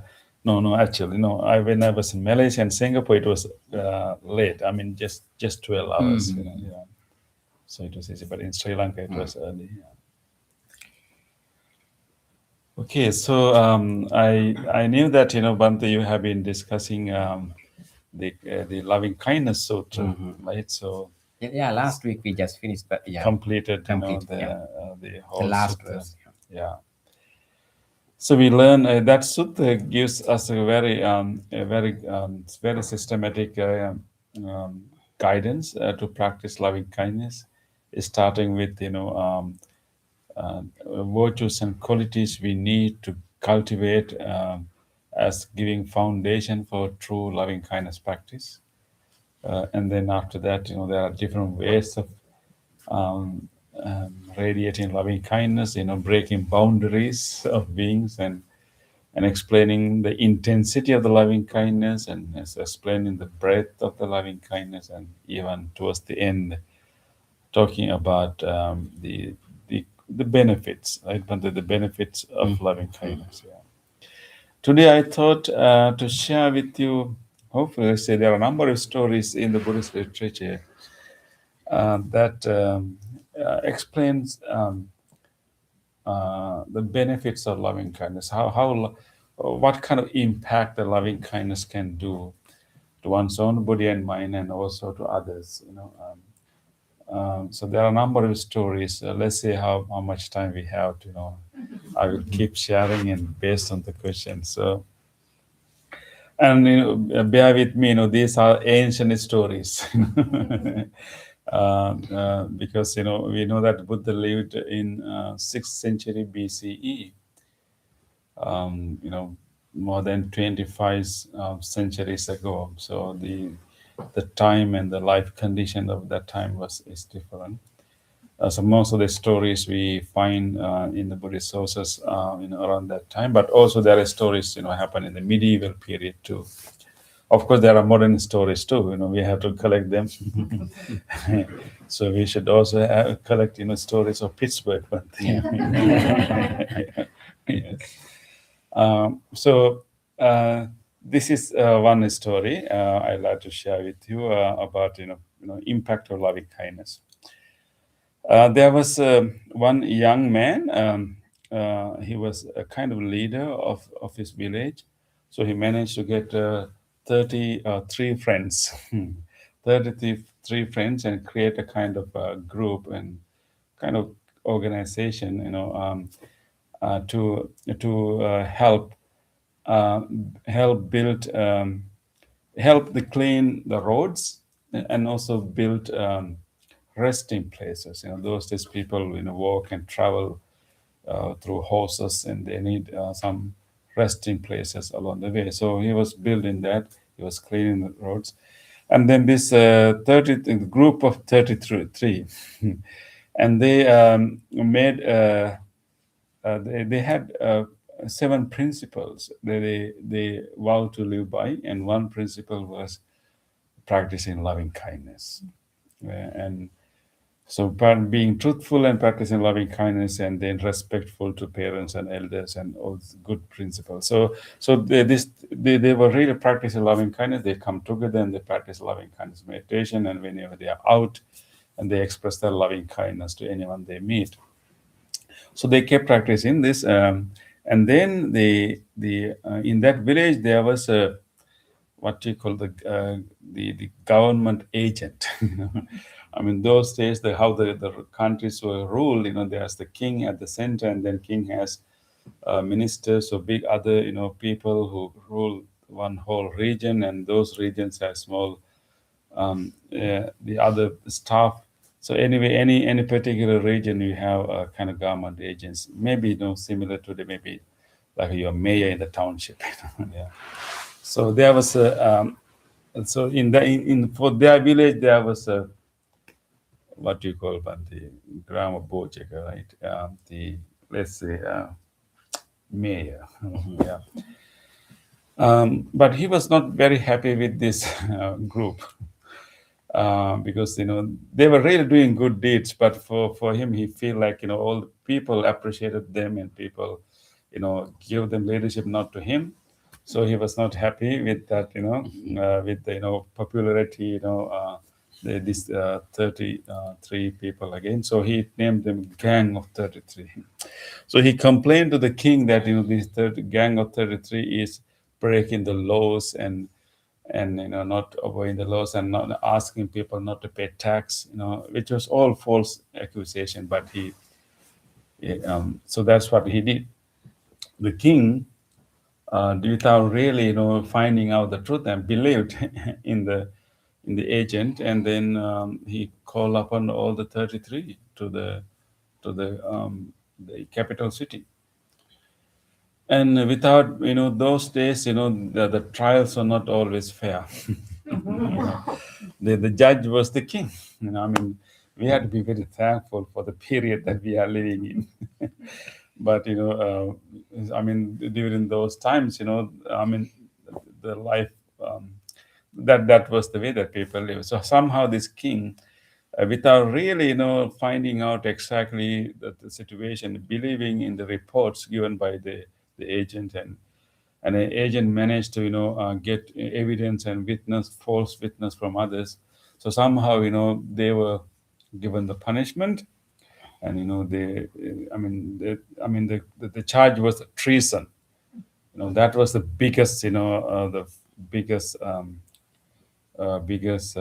actually, no. When I was in Malaysia and Singapore, it was late. I mean, just 12 hours. Yeah. So it was easy, but in Sri Lanka it was early. Yeah. Okay, so I knew that Bante, you have been discussing the loving kindness sutra, right? So yeah, last week we just finished, but yeah, completed the whole last sutta. verse. Yeah. So we learn that sutta gives us a very systematic guidance to practice loving kindness, starting with virtues and qualities we need to cultivate as giving foundation for true loving kindness practice. And then after that, there are different ways of radiating loving kindness, breaking boundaries of beings, and explaining the intensity of the loving kindness, and explaining the breadth of the loving kindness, and even towards the end, talking about the benefits, right? But the benefits of loving kindness. Yeah. Today, I thought to share with you. Hopefully, say there are a number of stories in the Buddhist literature that explains the benefits of loving kindness. What kind of impact the loving kindness can do to one's own body and mind, and also to others. So there are a number of stories. Let's see how much time we have. I will keep sharing and based on the question. So, and bear with me. These are ancient stories. Because we know that Buddha lived in 6th century BCE. More than 25 centuries ago. So the time and the life condition of that time is different. So most of the stories we find in the Buddhist sources, around that time, but also there are stories, happen in the medieval period too. Of course, there are modern stories too. We have to collect them. So we should also collect, stories of Pittsburgh. But yes. So this is one story I'd like to share with you about impact of loving kindness. There was one young man. He was a kind of leader of his village. So he managed to get 33 friends, 33 friends, and create a kind of group and kind of organization, to uh, help build, help the clean the roads, and also build resting places. Those days people walk and travel through horses, and they need some resting places along the way. So he was building that. He was cleaning the roads, and then this group of 33, and they made. They had 7 principles that they vowed to live by, and one principle was practicing loving kindness. And so being truthful and practicing loving kindness, and then respectful to parents and elders, and all good principles. So they were really practicing loving kindness. They come together and they practice loving kindness meditation, and whenever they are out, and they express their loving kindness to anyone they meet. So they kept practicing this, and then the in that village there was a what you call the government agent. I mean, those days how the countries were ruled. There's the king at the center, and then king has ministers or big other people who rule one whole region, and those regions have small the other staff. So anyway, any particular region, you have kind of government agents, maybe similar to maybe like your mayor in the township. Yeah. So there was so in for their village there was a what you call the grama bojeka, right? The let's say mayor. Yeah. But he was not very happy with this group. Because they were really doing good deeds, but for him, he feel like all the people appreciated them, and people give them leadership, not to him. So he was not happy with that, with the popularity, this 33 people again. So he named them Gang of 33. So he complained to the king that this gang of 33 is breaking the laws, and not obeying the laws, and not asking people not to pay tax, which was all false accusation. But so that's what he did. The king, without really finding out the truth, and believed in the agent, and then he called upon all the 33 to the capital city. And without those days, the trials are not always fair. The judge was the king. I mean, we had to be very thankful for the period that we are living in. But I mean, during those times, I mean, the life, that was the way that people live. So somehow this king, without really finding out exactly the situation, believing in the reports given by the agent, and an agent managed to get evidence and false witness from others. So somehow they were given the punishment, and they I mean the charge was treason. That was the biggest, the biggest biggest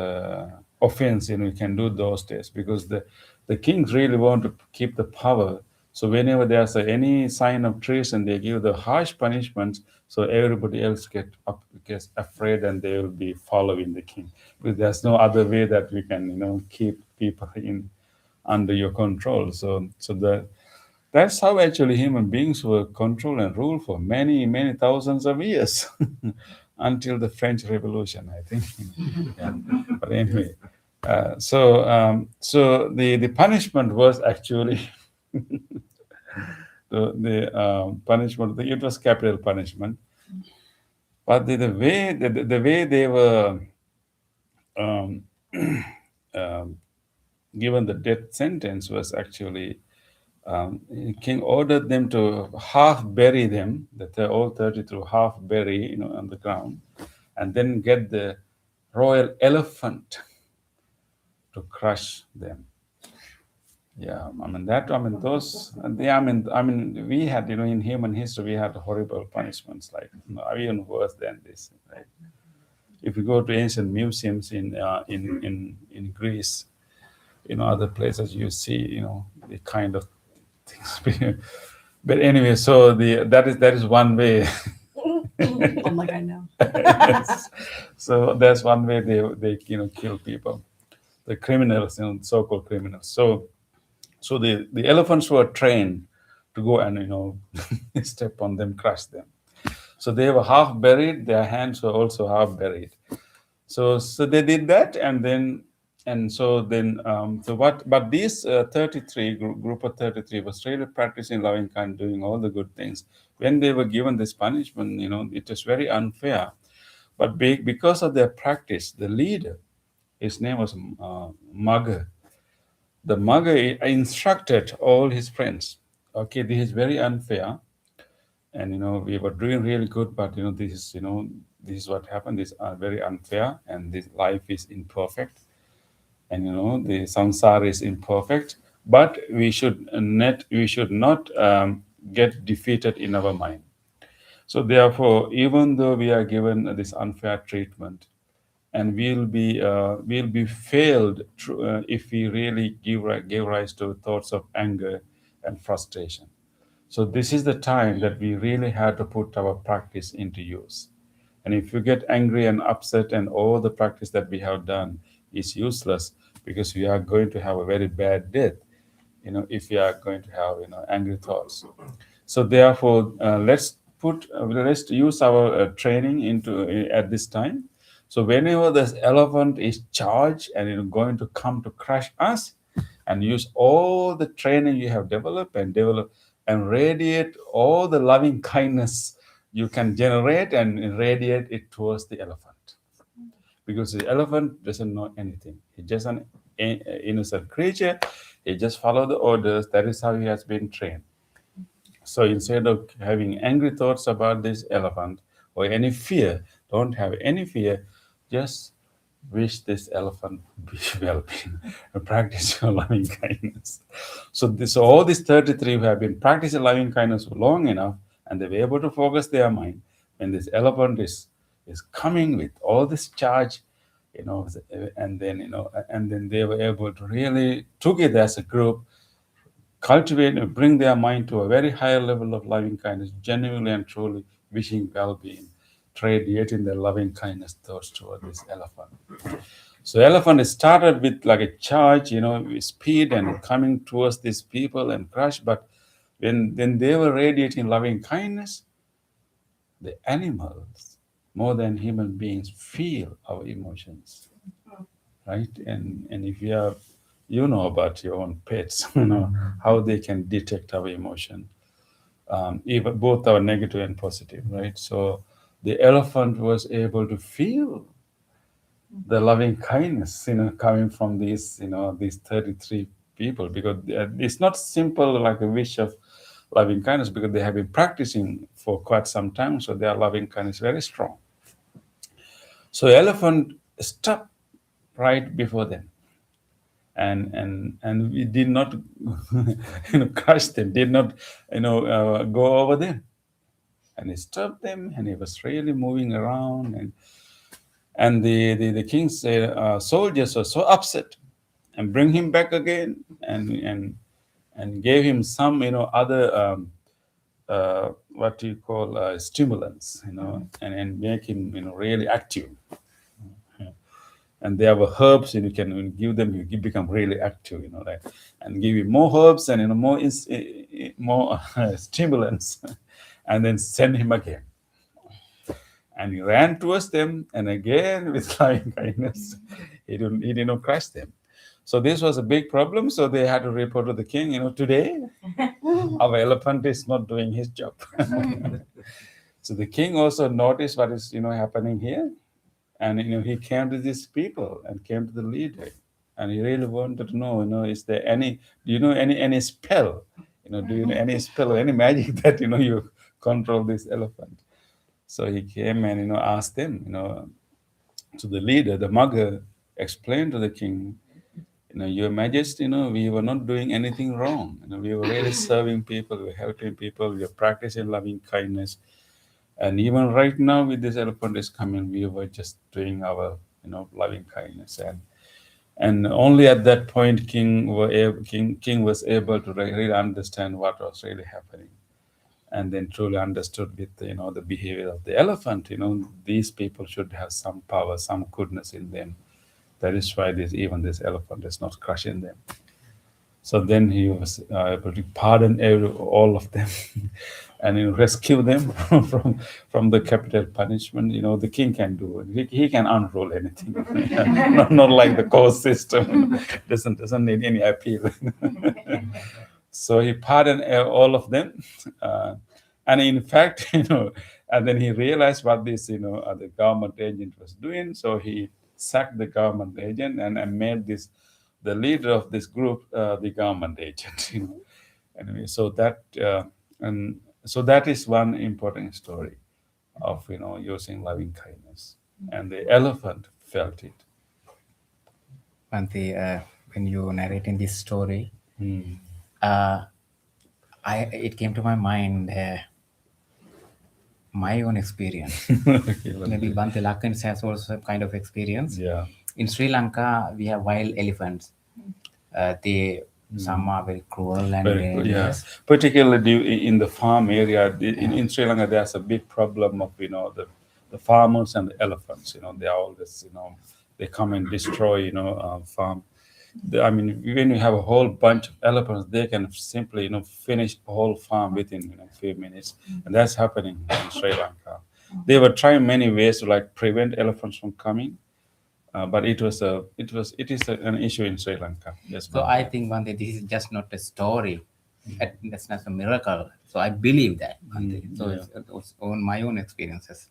offense you can do those days, because the kings really want to keep the power. So whenever there's any sign of treason, they give the harsh punishments, so everybody else gets afraid, and they will be following the king. Because there's no other way that we can keep people in under your control. That's how actually human beings were controlled and ruled for many, many thousands of years until the French Revolution, I think. Yeah. But anyway, so the punishment was actually the punishment. It was capital punishment, but the way they were um, um, given the death sentence was actually, king ordered them to half bury them, all 32 half bury, on the ground, and then get the royal elephant to crush them. Yeah, I mean that. I mean those. I mean, we had, in human history, we had horrible punishments, like even worse than this. Right? If you go to ancient museums in Greece, other places, you see, the kind of things. But anyway, so that is one way. I'm like, I know. Yes. So that's one way they kill people, the criminals, so-called criminals. So the elephants were trained to go and step on them, crush them. So they were half buried. Their hands were also half buried. So they did that, so what? But these 33 group of 33 was really practicing loving kind, doing all the good things. When they were given this punishment, it was very unfair. But because of their practice, the leader, his name was Mugger. The Mugger instructed all his friends. Okay, this is very unfair, and we were doing really good, but this is what happened. This are very unfair, and this life is imperfect, and the samsara is imperfect. But we should not get defeated in our mind. So therefore, even though we are given this unfair treatment, and we'll be failed if we really give rise to thoughts of anger and frustration. So this is the time that we really have to put our practice into use. And if you get angry and upset, and all the practice that we have done is useless, because we are going to have a very bad death, if we are going to have angry thoughts. So therefore, let's use our training into at this time. So whenever this elephant is charged and going to come to crush us, and use all the training you have developed and radiate all the loving kindness you can generate, and radiate it towards the elephant, because the elephant doesn't know anything. He's just an innocent creature. He just follow the orders. That is how he has been trained. So instead of having angry thoughts about this elephant or any fear, don't have any fear. Just wish this elephant be well-being and practice your loving kindness. So all these 33 who have been practicing loving kindness long enough, and they were able to focus their mind when this elephant is coming with all this charge, and then they were able to really together as a group cultivate and bring their mind to a very higher level of loving kindness, genuinely and truly wishing well-being, radiating their loving kindness thoughts toward this elephant. So elephant started with like a charge, with speed and coming towards these people and crush. But when they were radiating loving kindness, the animals, more than human beings, feel our emotions, right? And if we are you know about your own pets, you know, how they can detect our emotion, even both our negative and positive, right? So the elephant was able to feel the loving kindness, you know, coming from these, you know, these 33 people, because it's not simple like a wish of loving kindness, because they have been practicing for quite some time, so their loving kindness is very strong. So elephant stopped right before them, and we did not you know, crush them, did not, you know, go over them, and he stopped them, and he was really moving around, and the king said, soldiers were so upset, and bring him back again, and gave him some, you know, other what you call stimulants, you know, and make him, you know, really active. And there were herbs, and you can give them, you become really active, you know, right? And give him more herbs, and, you know, more stimulants, and then send him again. And he ran towards them, and again with loving kindness, he did not crush them. So this was a big problem. So they had to report to the king, you know, today our elephant is not doing his job. So the king also noticed what is, you know, happening here, and, you know, he came to these people and came to the leader, and he really wanted to know, you know, is there any, do you know any spell, you know, do you know any spell or any magic that, you know, you control this elephant? So he came and, you know, asked them, you know, to the leader, the mugger explained to the king, you know, your majesty, you know, we were not doing anything wrong, you know, we were really serving people, we were helping people, we were practicing loving kindness. And even right now, with this elephant is coming, we were just doing our, you know, loving kindness. And only at that point, king was able to really understand what was really happening, and then truly understood with, you know, the behavior of the elephant. You know, these people should have some power, some goodness in them. That is why even this elephant is not crushing them. So then he was able to pardon all of them, and, you know, rescue them from the capital punishment. You know, the king can do it. He can unroll anything. Not like the court system. Doesn't need any appeal. So he pardoned all of them, uh, and in fact, you know, and then he realized what this, you know, the government agent was doing. So he sacked the government agent, and made this, the leader of this group, the government agent. You know, anyway, and so that is one important story of, you know, using loving kindness, and the elephant felt it. Bante, when you narrating this story, Mm. uh, it came to my mind my own experience. Okay, Maybe lovely. Bante Lakans has also some kind of experience. Yeah. In Sri Lanka, we have wild elephants. They Some are very cruel and Very good, yeah. dangerous. Particularly in the farm area, in Sri Lanka, there's a big problem of, you know, the farmers and the elephants. You know, they are always, you know, they come and destroy, you know, farm. I mean, when you have a whole bunch of elephants, they can simply, you know, finish the whole farm within, you know, few minutes, and that's happening in Sri Lanka. They were trying many ways to like prevent elephants from coming, but it is an issue in Sri Lanka. Yes, So ma'am. I think Bante, this is just not a story. That's not a miracle. So I believe that, Bante. So it's on my own experiences.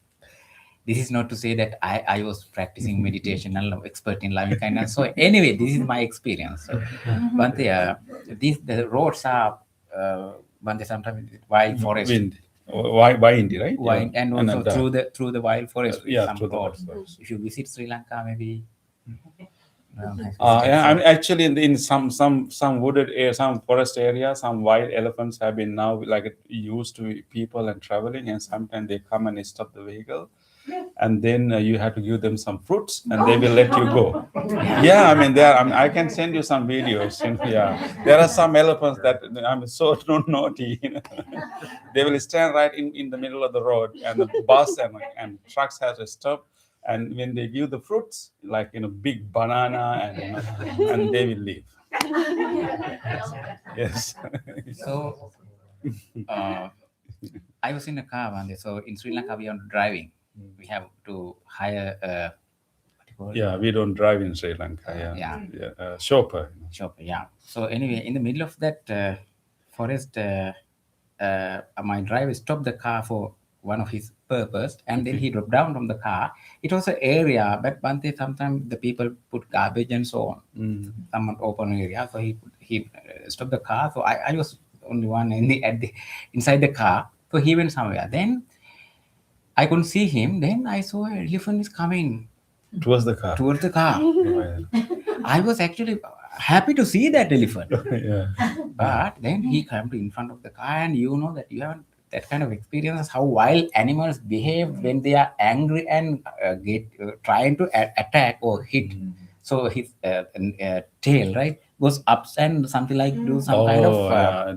This is not to say that I was practicing meditation and expert in loving kindness. So anyway, this is my experience. So, Bante, the roads are Bante, sometimes wild forest. Wind. Wind, right? Wild, Yeah. and also that. through the wild forest with Yeah, some through the roads. forest. If you visit Sri Lanka, maybe Yeah, I mean, actually, in some wooded area, some forest area, some wild elephants have been now like used to people and traveling, and sometimes they come and stop the vehicle, and then you have to give them some fruits, and they will let you go. Yeah, I mean, I mean, I can send you some videos. You know, yeah, there are some elephants that, I mean, so naughty. You know. They will stand right in the middle of the road, and the bus and trucks have to stop. And when they give the fruits, like, you know, big banana, and, you know, and they will leave. Yes. so. Uh, I was in a car one day. So in Sri Lanka, we are driving. We have to hire called? Yeah, we don't drive in Sri Lanka. Yeah. Chopper. Chopper, yeah. So anyway, in the middle of that forest, my driver stopped the car for one of his purpose, and then he dropped down from the car. It was an area, but one day sometimes the people put garbage and so on. Some open area, so he stopped the car. So I was only one in the at the inside the car. So he went somewhere. Then I couldn't see him. Then I saw an elephant is coming Towards the car. towards the car. I was actually happy to see that elephant. Yeah. But then he came to in front of the car, and you know that you have that kind of experience how wild animals behave when they are angry and get trying to attack or hit. So his tail, right, goes up and something like do some kind of yeah.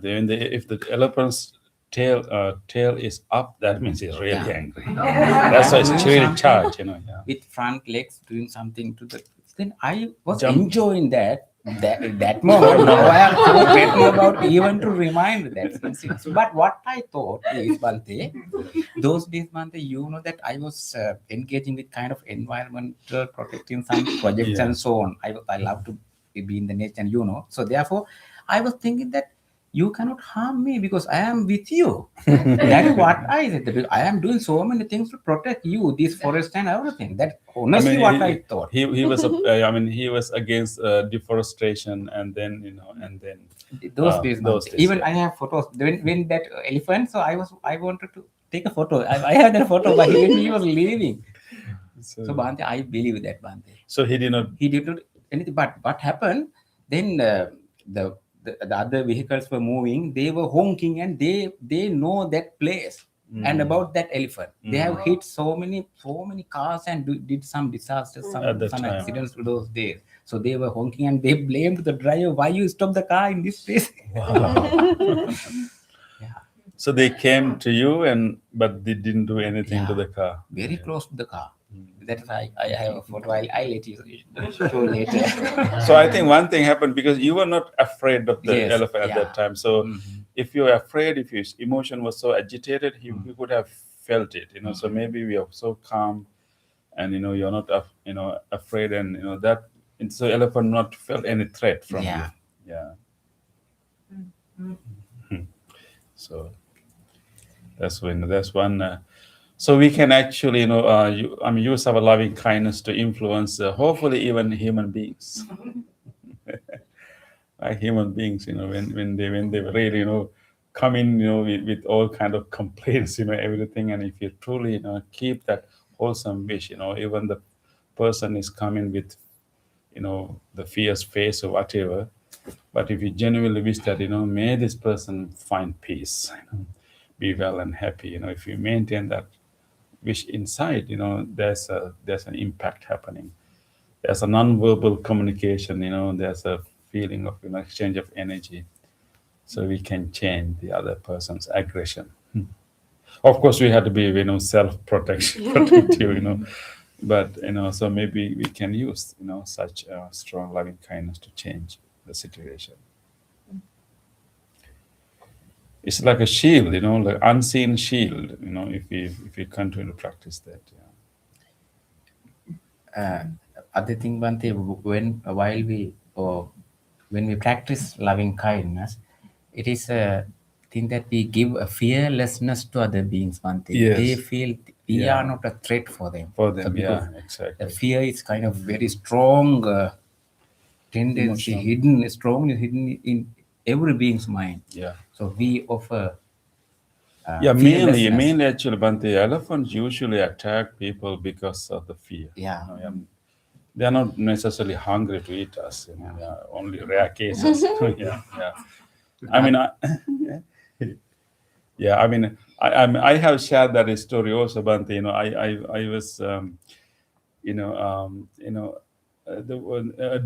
If the elephant's tail is up, that means he's really Yeah. angry. That's why it's really something charged, Yeah. with front legs doing something to the. Then I was Jump. enjoying that moment. Now I am so grateful about even to remind that incident. But what I thought is, Bante, those days, Bante, you know that I was engaging with kind of environmental protecting some projects Yeah. and so on. I love to be in the nature, and so therefore I was thinking that you cannot harm me because I am with you. That is what I said. That I am doing so many things to protect you, this forest and everything. That honestly what I thought. He was he was against deforestation, and then Those days, those Bhante. days, Even yeah. I have photos when that elephant. So I wanted to take a photo. I had that photo, but when he was leaving. So Bhante, I believe that Bhante. So he did not. He did not anything. But what happened? Then the other vehicles were moving. They were honking, and they know that place. And about that elephant, they have hit so many cars and did some disasters, At that some time. accidents to those days. So they were honking and they blamed the driver. Why you stop the car in this place? Yeah, So they came to you, but they didn't do anything to Yeah. the car. very close to the car. That's why I have a photo. I'll let you show later. So I think one thing happened because you were not afraid of the Yes, elephant at yeah. that time. So if you were afraid, if your emotion was so agitated, he could have felt it. So maybe we are so calm, and you're not afraid, and that. And so elephant not felt any threat from Yeah. you. Yeah. So that's one. So we can actually, use our loving kindness to influence, hopefully, even human beings. Like human beings, when they really, come in, with all kind of complaints, everything, and if you truly, keep that wholesome wish, even the person is coming with, the fierce face or whatever, but if you genuinely wish that, may this person find peace, be well and happy, if you maintain that wish inside, there's an impact happening. There's a non-verbal communication, there's a feeling of exchange of energy, so we can change the other person's aggression. Of course we had to be self-protection protective, but so maybe we can use such strong loving kindness to change the situation. It's like a shield, like unseen shield, if we continue to practice that. Other thing, Bhante, when we practice loving kindness, it is a thing that we give a fearlessness to other beings, Bhante. Yes. They feel we Yeah. are not a threat for them. For them, So because yeah, exactly. the fear is kind of very strong tendency, Emotional. strongly hidden in every being's mind. Yeah. So we offer Yeah, mainly fearlessness. actually, but the elephants usually attack people because of the fear. Yeah. They are not necessarily hungry to eat us. They are only rare cases. Yeah. I mean, yeah. I mean, I have shared that story also, but I was, a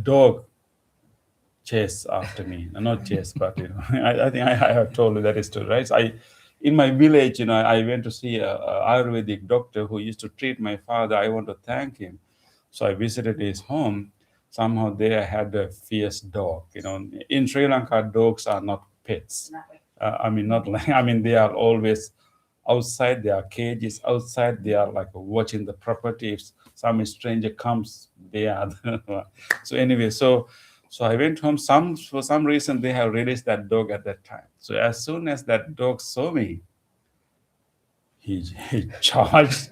dog chase after me. Not chase, but I think I have told you that story, right? In my village, I went to see a Ayurvedic doctor who used to treat my father. I want to thank him, so I visited his home. Somehow there I had a fierce dog. In Sri Lanka, dogs are not pets. I mean, not like. I mean, they are always outside their cages, outside they are like watching the property. If some stranger comes, they are the one. So anyway, so I went home. For some reason they have released that dog at that time. So as soon as that dog saw me, he charged,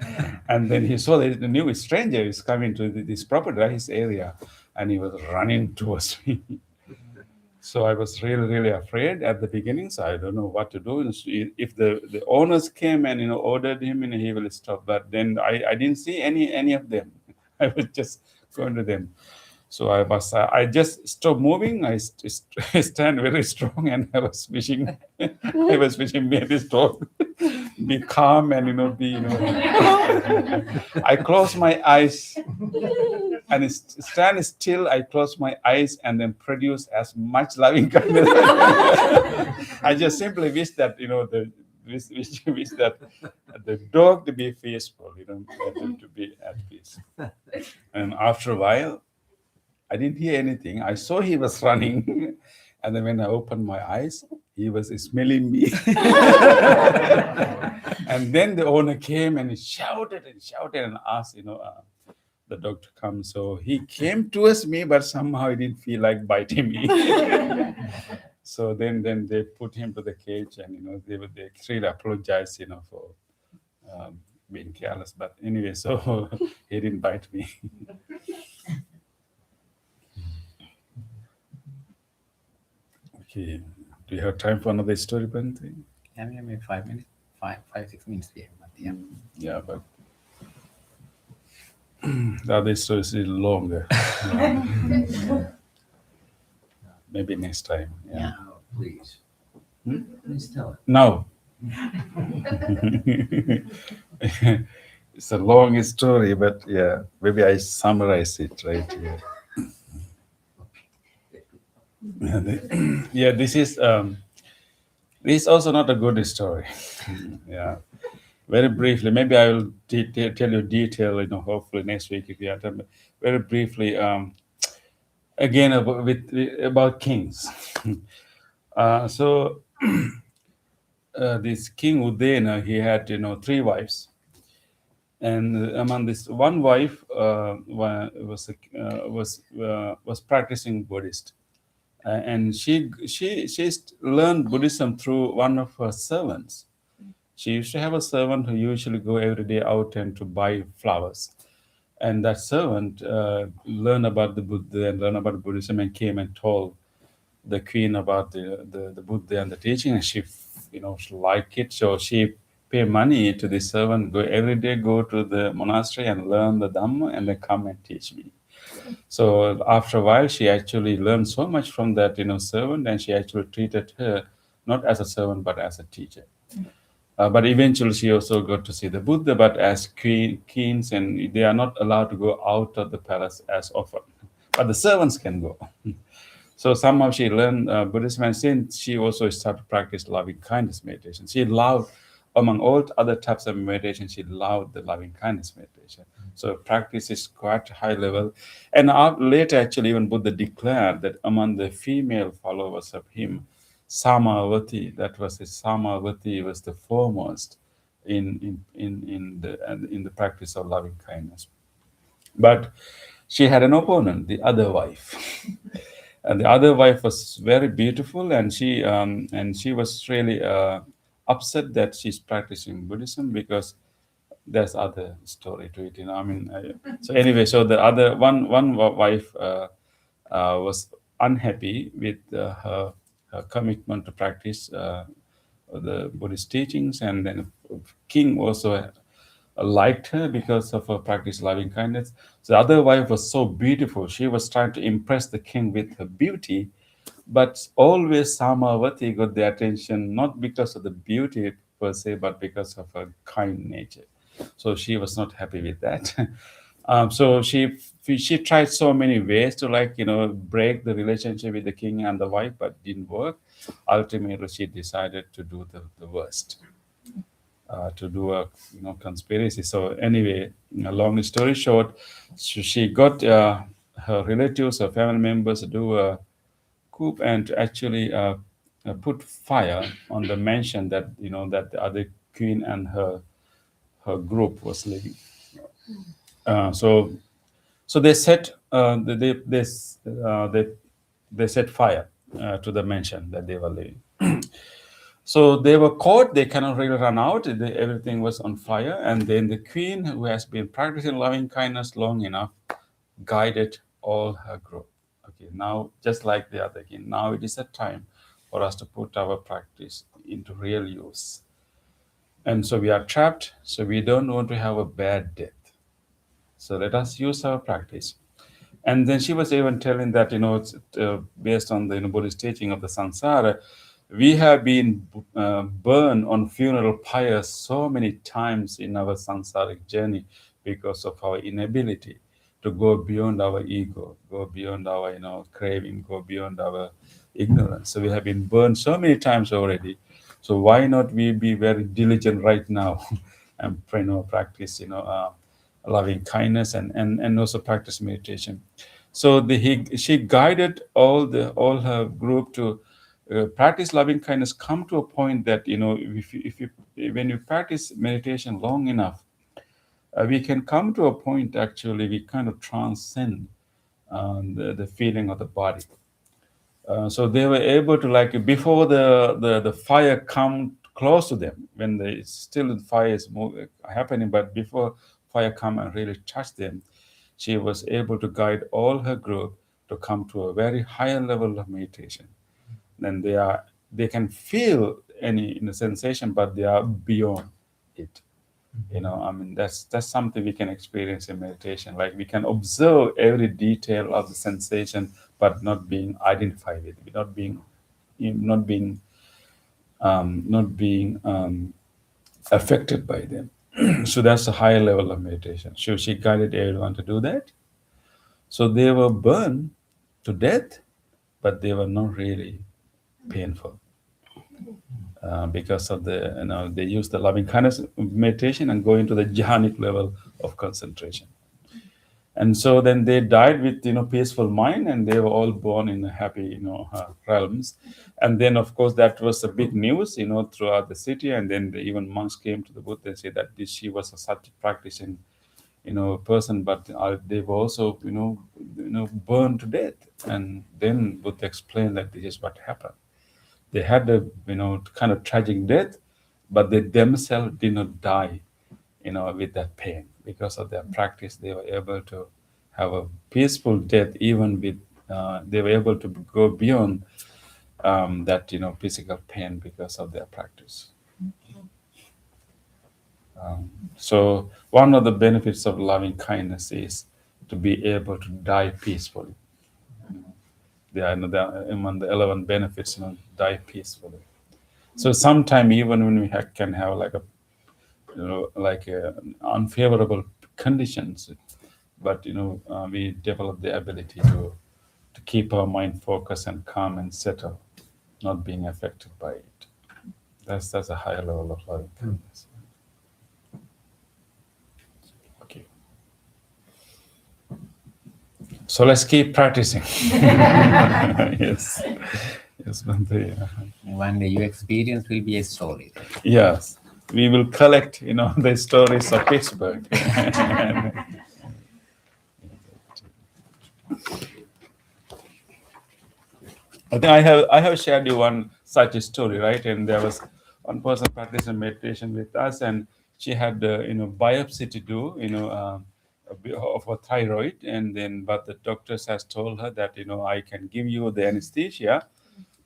and then he saw that the new stranger is coming to this property, right, his area, and he was running towards me. So I was really, really afraid at the beginning. So I don't know what to do. And if the owners came and ordered him, he will stop. But then I didn't see any of them. I was just going to them. So I just stopped moving. I stand very strong, and I was wishing I was wishing me this dog be calm and be I close my eyes and stand still. I close my eyes and then produce as much loving kindness. I just simply wish that wish that the dog to be peaceful, to be at peace. And after a while, I didn't hear anything. I saw he was running, and then when I opened my eyes, he was smelling me. And then the owner came and he shouted and asked, the dog to come. So he came towards me, but somehow he didn't feel like biting me. So then they put him to the cage, and they really apologized, for being careless. But anyway, so he didn't bite me. Okay. Do you have time for another story, Bante? Yeah, maybe 5 minutes, 6 minutes. Yeah. Yeah, but the other story is a little longer. Maybe next time. Yeah. Oh, please. Hmm? Please tell it. No. It's a long story, but yeah, maybe I summarize it right here. Yeah, this is also not a good story. Yeah, very briefly. Maybe I will tell you detail. Hopefully next week if you have time. Very briefly. Again about kings. So this King Udena, he had 3 wives, and among this one wife was practicing Buddhist. And she learned Buddhism through one of her servants. She used to have a servant who usually go every day out and to buy flowers. And that servant learned about the Buddha and learned about Buddhism and came and told the queen about the Buddha and the teaching, and she she liked it. So she pay money to the servant, go every day, go to the monastery and learn the Dhamma, and then come and teach me. So after a while, she actually learned so much from that servant, and she actually treated her not as a servant but as a teacher. But eventually, she also got to see the Buddha, but as queens, and they are not allowed to go out of the palace as often. But the servants can go. So somehow she learned Buddhism, and since she also started to practice loving kindness meditation. She loved, among all other types of meditation, she loved the loving kindness meditation. So practice is quite high level. And later, actually, even Buddha declared that among the female followers of him, Samavati, that was his Samavati, was the foremost in the practice of loving kindness. But she had an opponent, the other wife. And the other wife was very beautiful, and she was really upset that she's practicing Buddhism, because there's other story to it. So anyway, so the other one wife was unhappy with her commitment to practice the Buddhist teachings, and then king also liked her because of her practice loving kindness. So the other wife was so beautiful. She was trying to impress the king with her beauty, but always Samavati got the attention, not because of the beauty per se, but because of her kind nature. So she was not happy with that. So she tried so many ways to break the relationship with the king and the wife, but didn't work. Ultimately, she decided to do the worst. To do a conspiracy. So anyway, long story short, she got her relatives, her family members to do a coup and to actually put fire on the mansion that that the other queen and her group was living. So they set they set fire to the mansion that they were living. So they were caught. They cannot really run out. Everything was on fire. And then the queen, who has been practicing loving kindness long enough, guided all her group. Okay, now just like the other king, now it is a time for us to put our practice into real use. And so we are trapped. So we don't want to have a bad death. So let us use our practice. And then she was even telling that, it's based on the Buddhist teaching of the samsara, we have been burned on funeral pyres so many times in our samsaric journey because of our inability to go beyond our ego, go beyond our, craving, go beyond our ignorance. So we have been burned so many times already. So why not we be very diligent right now and practice, loving kindness and also practice meditation. So she guided all her group to practice loving kindness. Come to a point that if you when you practice meditation long enough, we can come to a point actually we kind of transcend the feeling of the body. So they were able to, like, before the fire come close to them, when the still fire is happening, but before fire come and really touch them, she was able to guide all her group to come to a very higher level of meditation. Then they can feel any sensation, but they are beyond it. That's something we can experience in meditation. Like, we can observe every detail of the sensation, but not being identified with it, not being affected by them. So that's a higher level of meditation. So she guided everyone to do that. So they were burned to death, but they were not really painful. Because of they use the loving kindness meditation and go into the jhanic level of concentration. And so then they died with peaceful mind, and they were all born in happy realms. And then of course that was a big news throughout the city. And then even monks came to the Buddha and said that she was a such practicing person, but they were also burned to death. And then Buddha explained that this is what happened. They had a kind of tragic death, but they themselves did not die with that pain. Because of their practice, they were able to have a peaceful death. Even with they were able to go beyond that physical pain because of their practice. So one of the benefits of loving kindness is to be able to die peacefully. They are among the 11 benefits, die peacefully. So sometime even when we can have like a unfavorable conditions, but we develop the ability to keep our mind focused and calm and settle, not being affected by it. That's a higher level of loving kindness. Okay. So let's keep practicing. Yes. Yes, Bhante. One day your experience will be a story. Yes. We will collect, the stories of Pittsburgh. I think I have shared you one such a story, right? And there was one person practicing meditation with us, and she had biopsy to do, of a thyroid, and then but the doctors has told her that I can give you the anesthesia,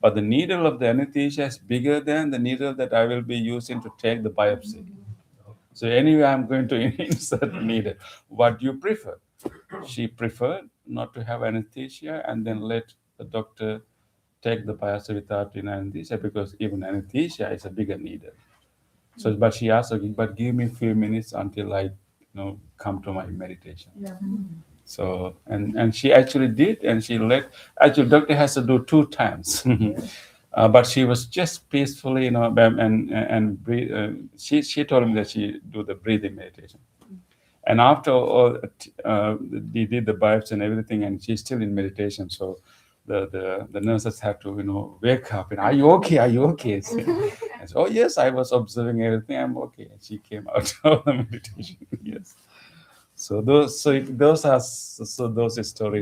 but the needle of the anesthesia is bigger than the needle that I will be using to take the biopsy. So anyway, I'm going to insert the needle. What do you prefer? She preferred not to have anesthesia and then let the doctor take the biopsy without anesthesia, because even anesthesia is a bigger needle. So, but she asked, okay, but give me a few minutes until I, come to my meditation. Yeah. So, and she actually did, and she actually doctor has to do 2 times. But she was just peacefully, and breathe, she told me that she do the breathing meditation. And after all, they did the biopsy and everything, and she's still in meditation. So the nurses had to, wake up and, are you okay? Are you okay? I said, oh, yes, I was observing everything. I'm okay. And she came out of the meditation. Yes. So those stories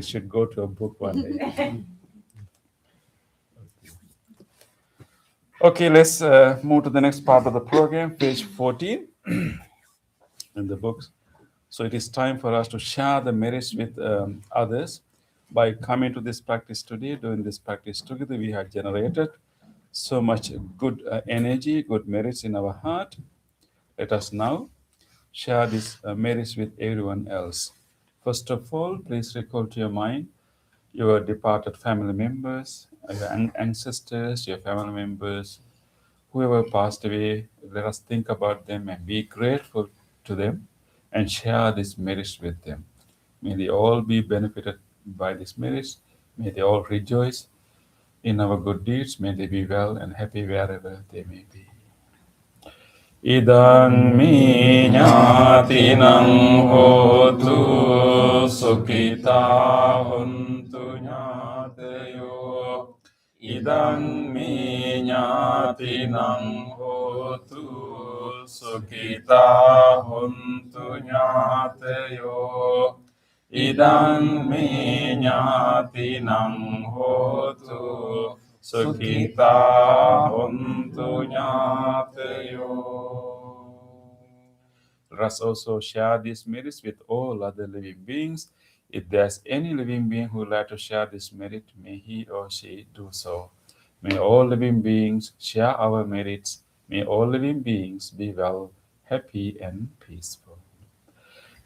should go to a book one day. Okay, let's move to the next part of the program, page 14 in the books. So it is time for us to share the merits with others. By coming to this practice today, doing this practice together, we have generated so much good energy, good merits in our heart. Let us now share these merits with everyone else. First of all, please recall to your mind your departed family members, your ancestors, your family members, whoever passed away. Let us think about them and be grateful to them and share these merits with them. May they all be benefited by these merits. May they all rejoice in our good deeds. May they be well and happy wherever they may be. Idang mi ñātinang hotu sukhita hontu ñātayo. Idang mi ñātinang hotu sukhita hontu ñātayo. Idang mi ñātinang hotu sukhita hontu ñātayo. Let us also share these merits with all other living beings. If there's any living being who would like to share this merit, may he or she do so. May all living beings share our merits. May all living beings be well, happy, and peaceful.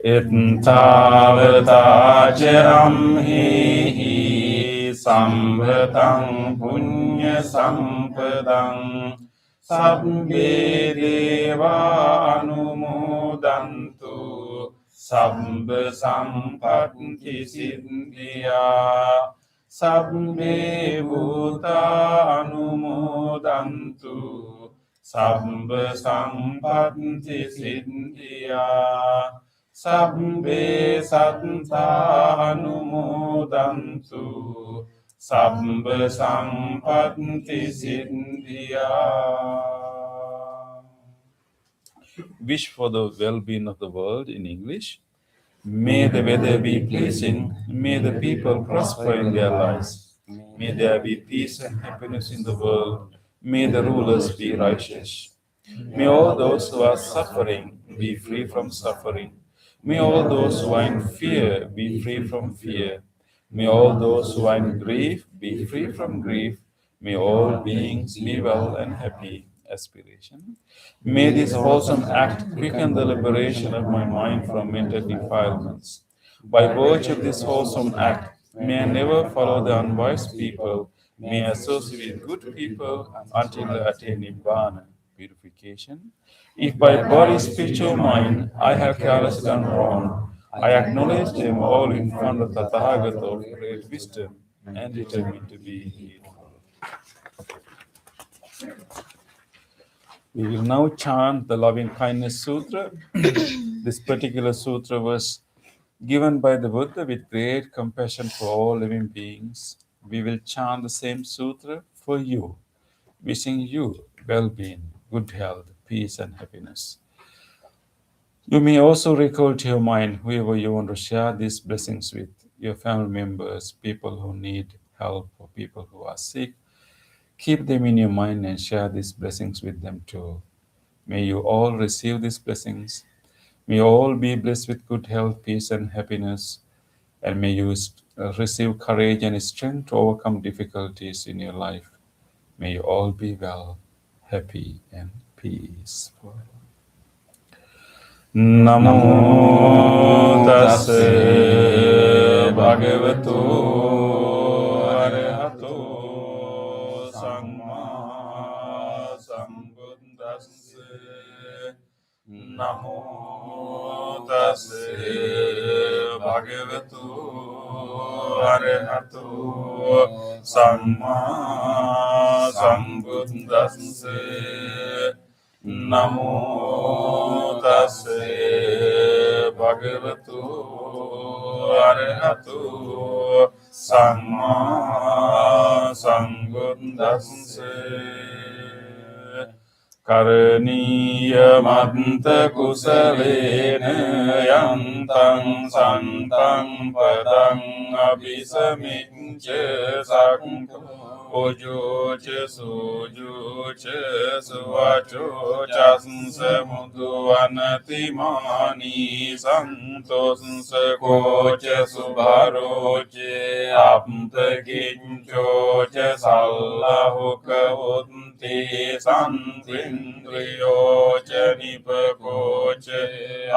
Ittavata amhi samvatang punya sampadang sabbe deva anumodantu sabba sampatti siddhya sabbe bhuta anumodantu sabba sampatti siddhya sabbe satta anumodantu sabba sampatti siddhya. Wish for the well-being of the world in English. May the weather be pleasing. May the people prosper in their lives. May there be peace and happiness in the world. May the rulers be righteous. May all those who are suffering be free from suffering. May all those who are in fear be free from fear. May all those who are in grief be free from grief. May all beings be well and happy. Aspiration. May this wholesome act quicken the liberation of my mind from mental defilements. By virtue of this wholesome act, may I never follow the unwise people. May I associate with good people until I attain Nibbana, purification. If by body, speech, or mind I have carelessly done wrong, I acknowledge them all in front of the Tathagata of great wisdom and determine to be heedful. We will now chant the Loving Kindness Sutra. This particular sutra was given by the Buddha with great compassion for all living beings. We will chant the same sutra for you, wishing you well-being, good health, peace, and happiness. You may also recall to your mind whoever you want to share these blessings with, your family members, people who need help, or people who are sick. Keep them in your mind and share these blessings with them too. May you all receive these blessings. May you all be blessed with good health, peace, and happiness. And may you receive courage and strength to overcome difficulties in your life. May you all be well, happy, and peaceful. Namo tassa bhagavato arahato samma sambuddhassa. Namo tassa bhagavato arahato samma sambuddhassa. Namo tassa bhagavato arahato samma sambuddhassa. කරණීයමත්ත කුසලේන යන්තං සන්තං පදං අபிසමිච්ච සක්ඛෝ උජෝච සූජෝච සුවචෝ චස්ස මුදු වනතිමානී සන්තොස්ස කෝච සුභරෝච අප්තකිංචෝච සල්ලහුක උත්ති සන්තින්ද්‍රියෝච නිපකෝච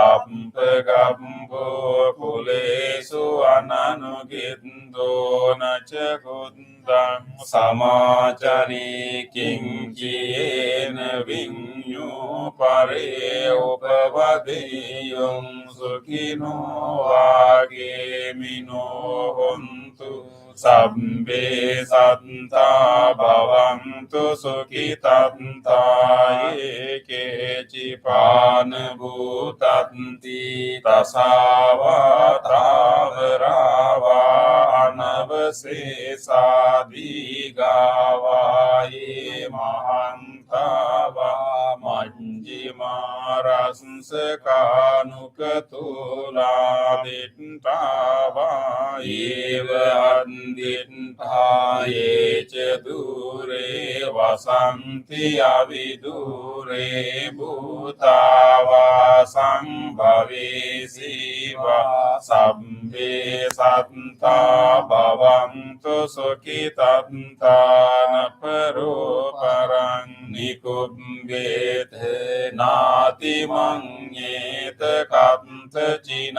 අප්පගම්බෝ කුලේසු අනනුගින්දෝ නච කුද්දං සමාචරී කිංචේන විඤ්ඤෝ පරේ උපවදේයං සුඛිනෝ වාගේමිනෝ හොන්තු සබ්බේ සත්තා භවන්තු සුඛිතත්තා ඒකේචිපාන භූතන්ති තසාවතාවරාවා අනවසේසාදීගාවායේ මහන්තාවා මංජිමාරස්සකානුකතුලා දිට්ඨාවා ඒව අන්දිට්ඨායේච දුරේ වසන්ති අවිදුරේ භූතාවා සංභවේසීවා සබ්බේ සත්තා භවන්තු සුඛිතත්තාන පරෝ පරං නිකුබ්බේත නාති මඤ්ඤේත කත්ත චිනං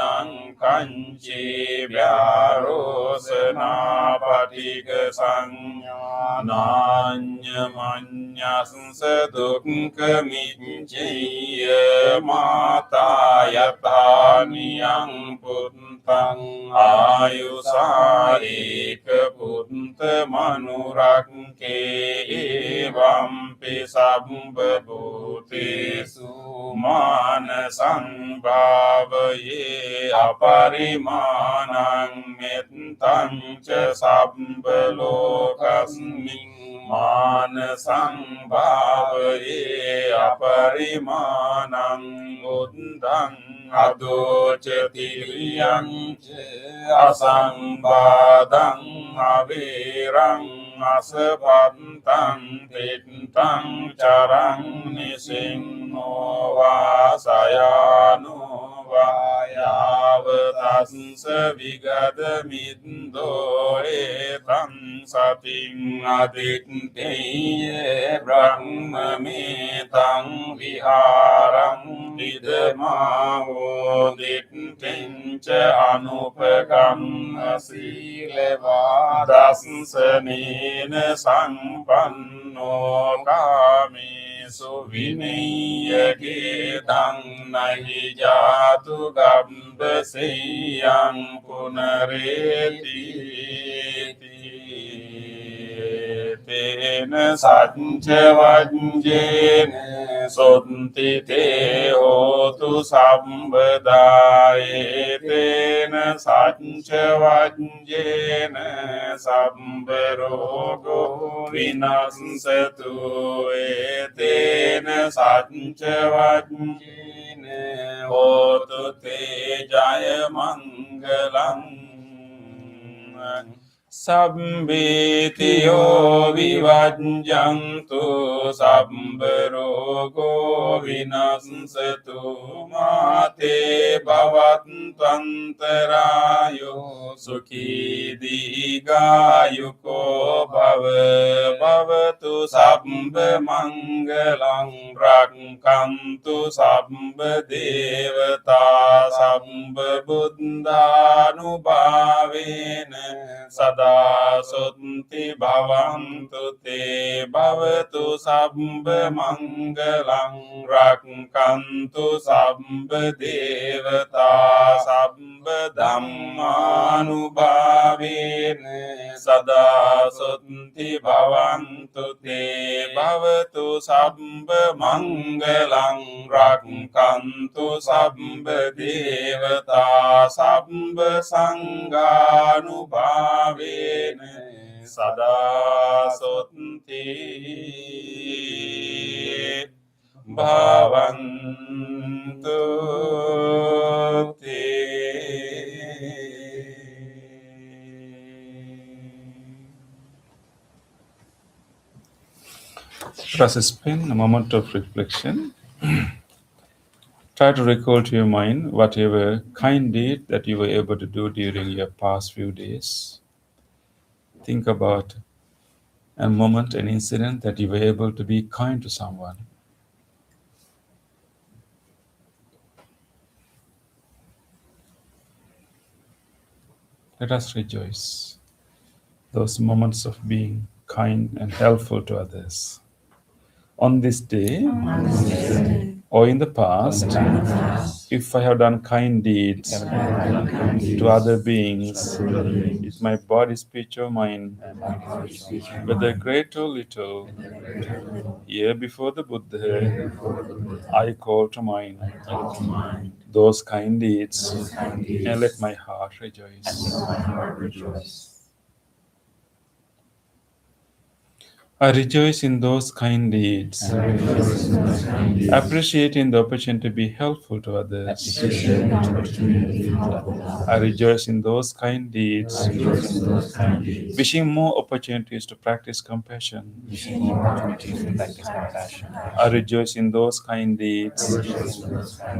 කංචේ ව්‍යාරෝසනා පටික සංඥානාඤ්ඤමඤ්ඤස්ස දුක්ඛ මිච්ඡය මාතා යතානියං පුත්තං ආයුසායේක පුත්ත මනුරක්කේ එවම්පි සම්බ භූතේසු මාන සංභාවයේ අපරිමාණං මෙත්තං ච සම්බ ලෝකස්මින් මාන සංභාවයේ අපරිමාණං උද්දං අදෝචතිරියං ච අසංබාධං අවේරං අසපත්තං තිත්තං චරං නිසින්නෝ වාසයානෝ වායාවතස්ස විගදමිද්දෝ ඒතං සතින් අදිත්තේය බ්‍රහ්මමේතං විහාරං විදමාවෝ දිට්ඨිංච අනුපගම්ම සීලවා දස්සනේන සම්පන්නෝ කාමේසු විනය්‍යකේ ධම්මහි ජාතු ගබ්බසෙයං පුනරේති තේන සච්ච වජ්ජේන සොත්ති තේ හෝතු සම්බදායේ තේන සච්ච වජ්ජේන සම්බ රෝගෝ විනස්සතු තේන සච්ච වජ්ජේන හෝතු තේ ජය මංගලං සබ්බේතියෝ විවජ්ජන්තු සබ්බ රෝගෝ විනස්සතු මාතේ භවත්වන්තරායෝ සුඛී දීඝායුකෝ භව භවතු සබ්බ මංගලං රක්ඛන්තු සබ්බ දේවතා සබ්බ බුද්ධානුභාවේන සදා සොත්ති භවන්තු තේ භවතු සබ්බ මංගලං රක්ඛන්තු සබ්බ දේවතා සබ්බ ධම්මානුභාවේන සදා සොත්ති භවන්තු තේ භවතු සබ්බ මංගලං රක්ඛන්තු සබ්බ දේවතා සබ්බ සංඝානුභාවේන සදා සොත්ති bhavantu te. Let us spend a moment of reflection. Try to recall to your mind whatever kind deed that you were able to do during your past few days. Think about a moment, an incident that you were able to be kind to someone. Let us rejoice those moments of being kind and helpful to others. On this day, or in the past, if I have done kind deeds to other beings, with my body, speech, or mind, whether great or little, here before the Buddha, I call to mind those kind deeds and let my heart rejoice. I rejoice in those kind deeds, appreciating the opportunity to be helpful to others. I rejoice in those kind deeds, wishing more opportunities to practice compassion. I rejoice in those kind deeds,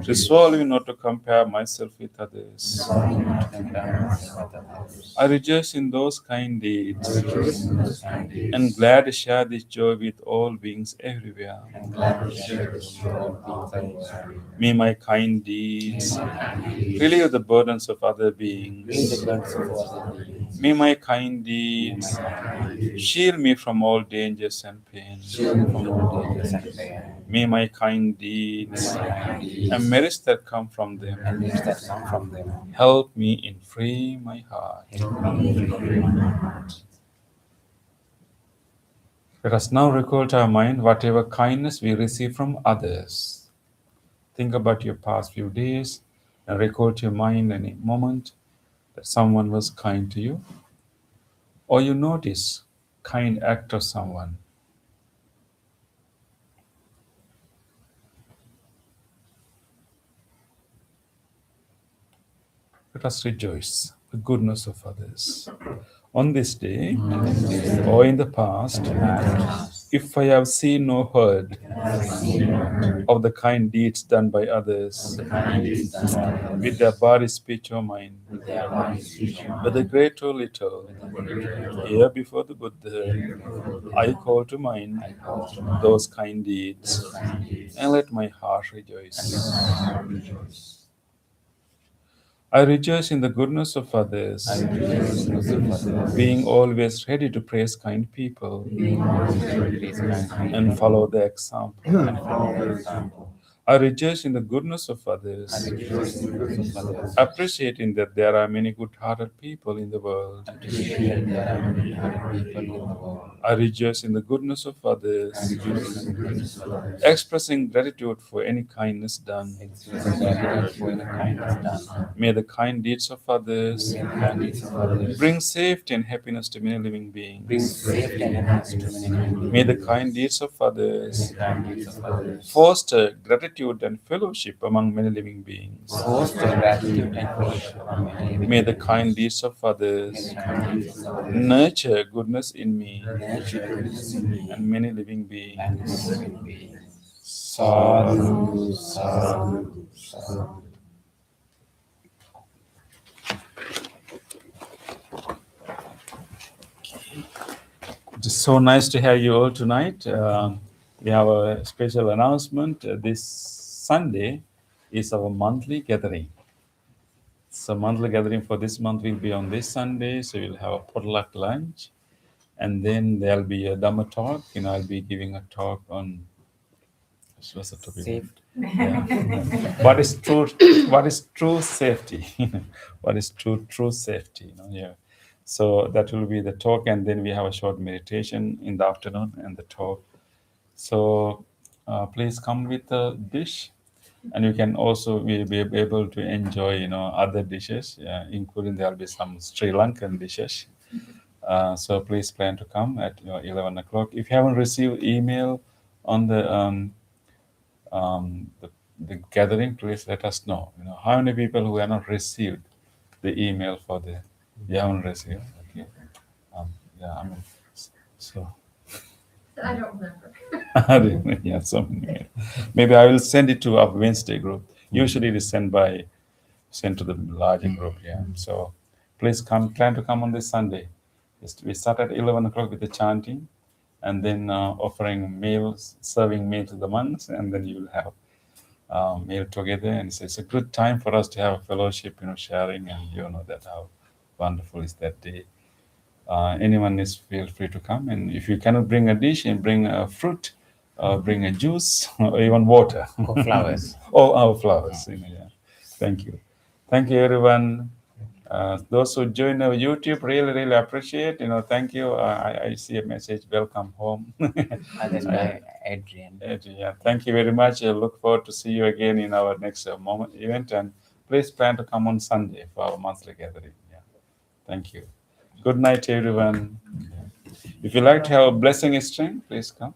resolving not to compare myself with others. I rejoice in those kind deeds and glad to share this joy with all beings everywhere. May my kind deeds relieve the burdens of other beings. May my kind deeds shield me from all dangers and pain. May my kind deeds and merits that come from them help me in freeing my heart. Let us now recall to our mind whatever kindness we receive from others. Think about your past few days and recall to your mind any moment that someone was kind to you, or you notice kind act of someone. Let us rejoice the goodness of others. On this day, or in the past, if I have seen or heard of the kind deeds done by others with their body, speech, or mind, whether great or little, here before the Buddha, I call to mind those kind deeds and let my heart rejoice. I rejoice in the goodness of others, being always ready to praise kind people and follow their example. I rejoice in the goodness of others, appreciating that there are many good-hearted people in the world. I rejoice in the goodness of others, expressing gratitude for any kindness done. May the kind deeds of others bring safety and happiness to many living beings. May the kind deeds of others foster gratitude and fellowship among many living beings. May the kind deeds of others nurture goodness in me and many living beings. Sadhu, sadhu, sadhu. It is so nice to have you all tonight. We have a special announcement. This Sunday is our monthly gathering. So monthly gathering for this month will be on this Sunday. So we'll have a potluck lunch, and then there'll be a Dhamma talk. I'll be giving a talk on what's the topic? Safety. Yeah. What is true? What is true safety? What is true safety? Yeah. So that will be the talk, and then we have a short meditation in the afternoon and the talk. So please come with a dish, and you can also be able to enjoy other dishes, including there'll be some Sri Lankan dishes. So please plan to come at 11 o'clock. If you haven't received email on the the gathering, please let us know. How many people who have not received the email for the you haven't received? Okay. Yeah, I mean, so I don't remember. yeah, so many. Maybe I will send it to our Wednesday group. Usually it is sent to the larger group. Yeah. So please plan to come on this Sunday. We start at 11 o'clock with the chanting, and then offering meals, serving meal to the monks, and then you will have meal together. And it's a good time for us to have a fellowship, sharing, and that how wonderful is that day. Anyone is feel free to come, and if you cannot bring a dish, and bring a fruit, bring a juice, or even water, Or flowers. or our flowers. Yeah. Thank you, everyone. Those who join our YouTube, really appreciate. Thank you. I see a message. Welcome home. That's by Adrian. Yeah, thank you very much. I look forward to see you again in our next event, and please plan to come on Sunday for our monthly gathering. Yeah, thank you. Good night, everyone. If you like to have a blessing string, please come.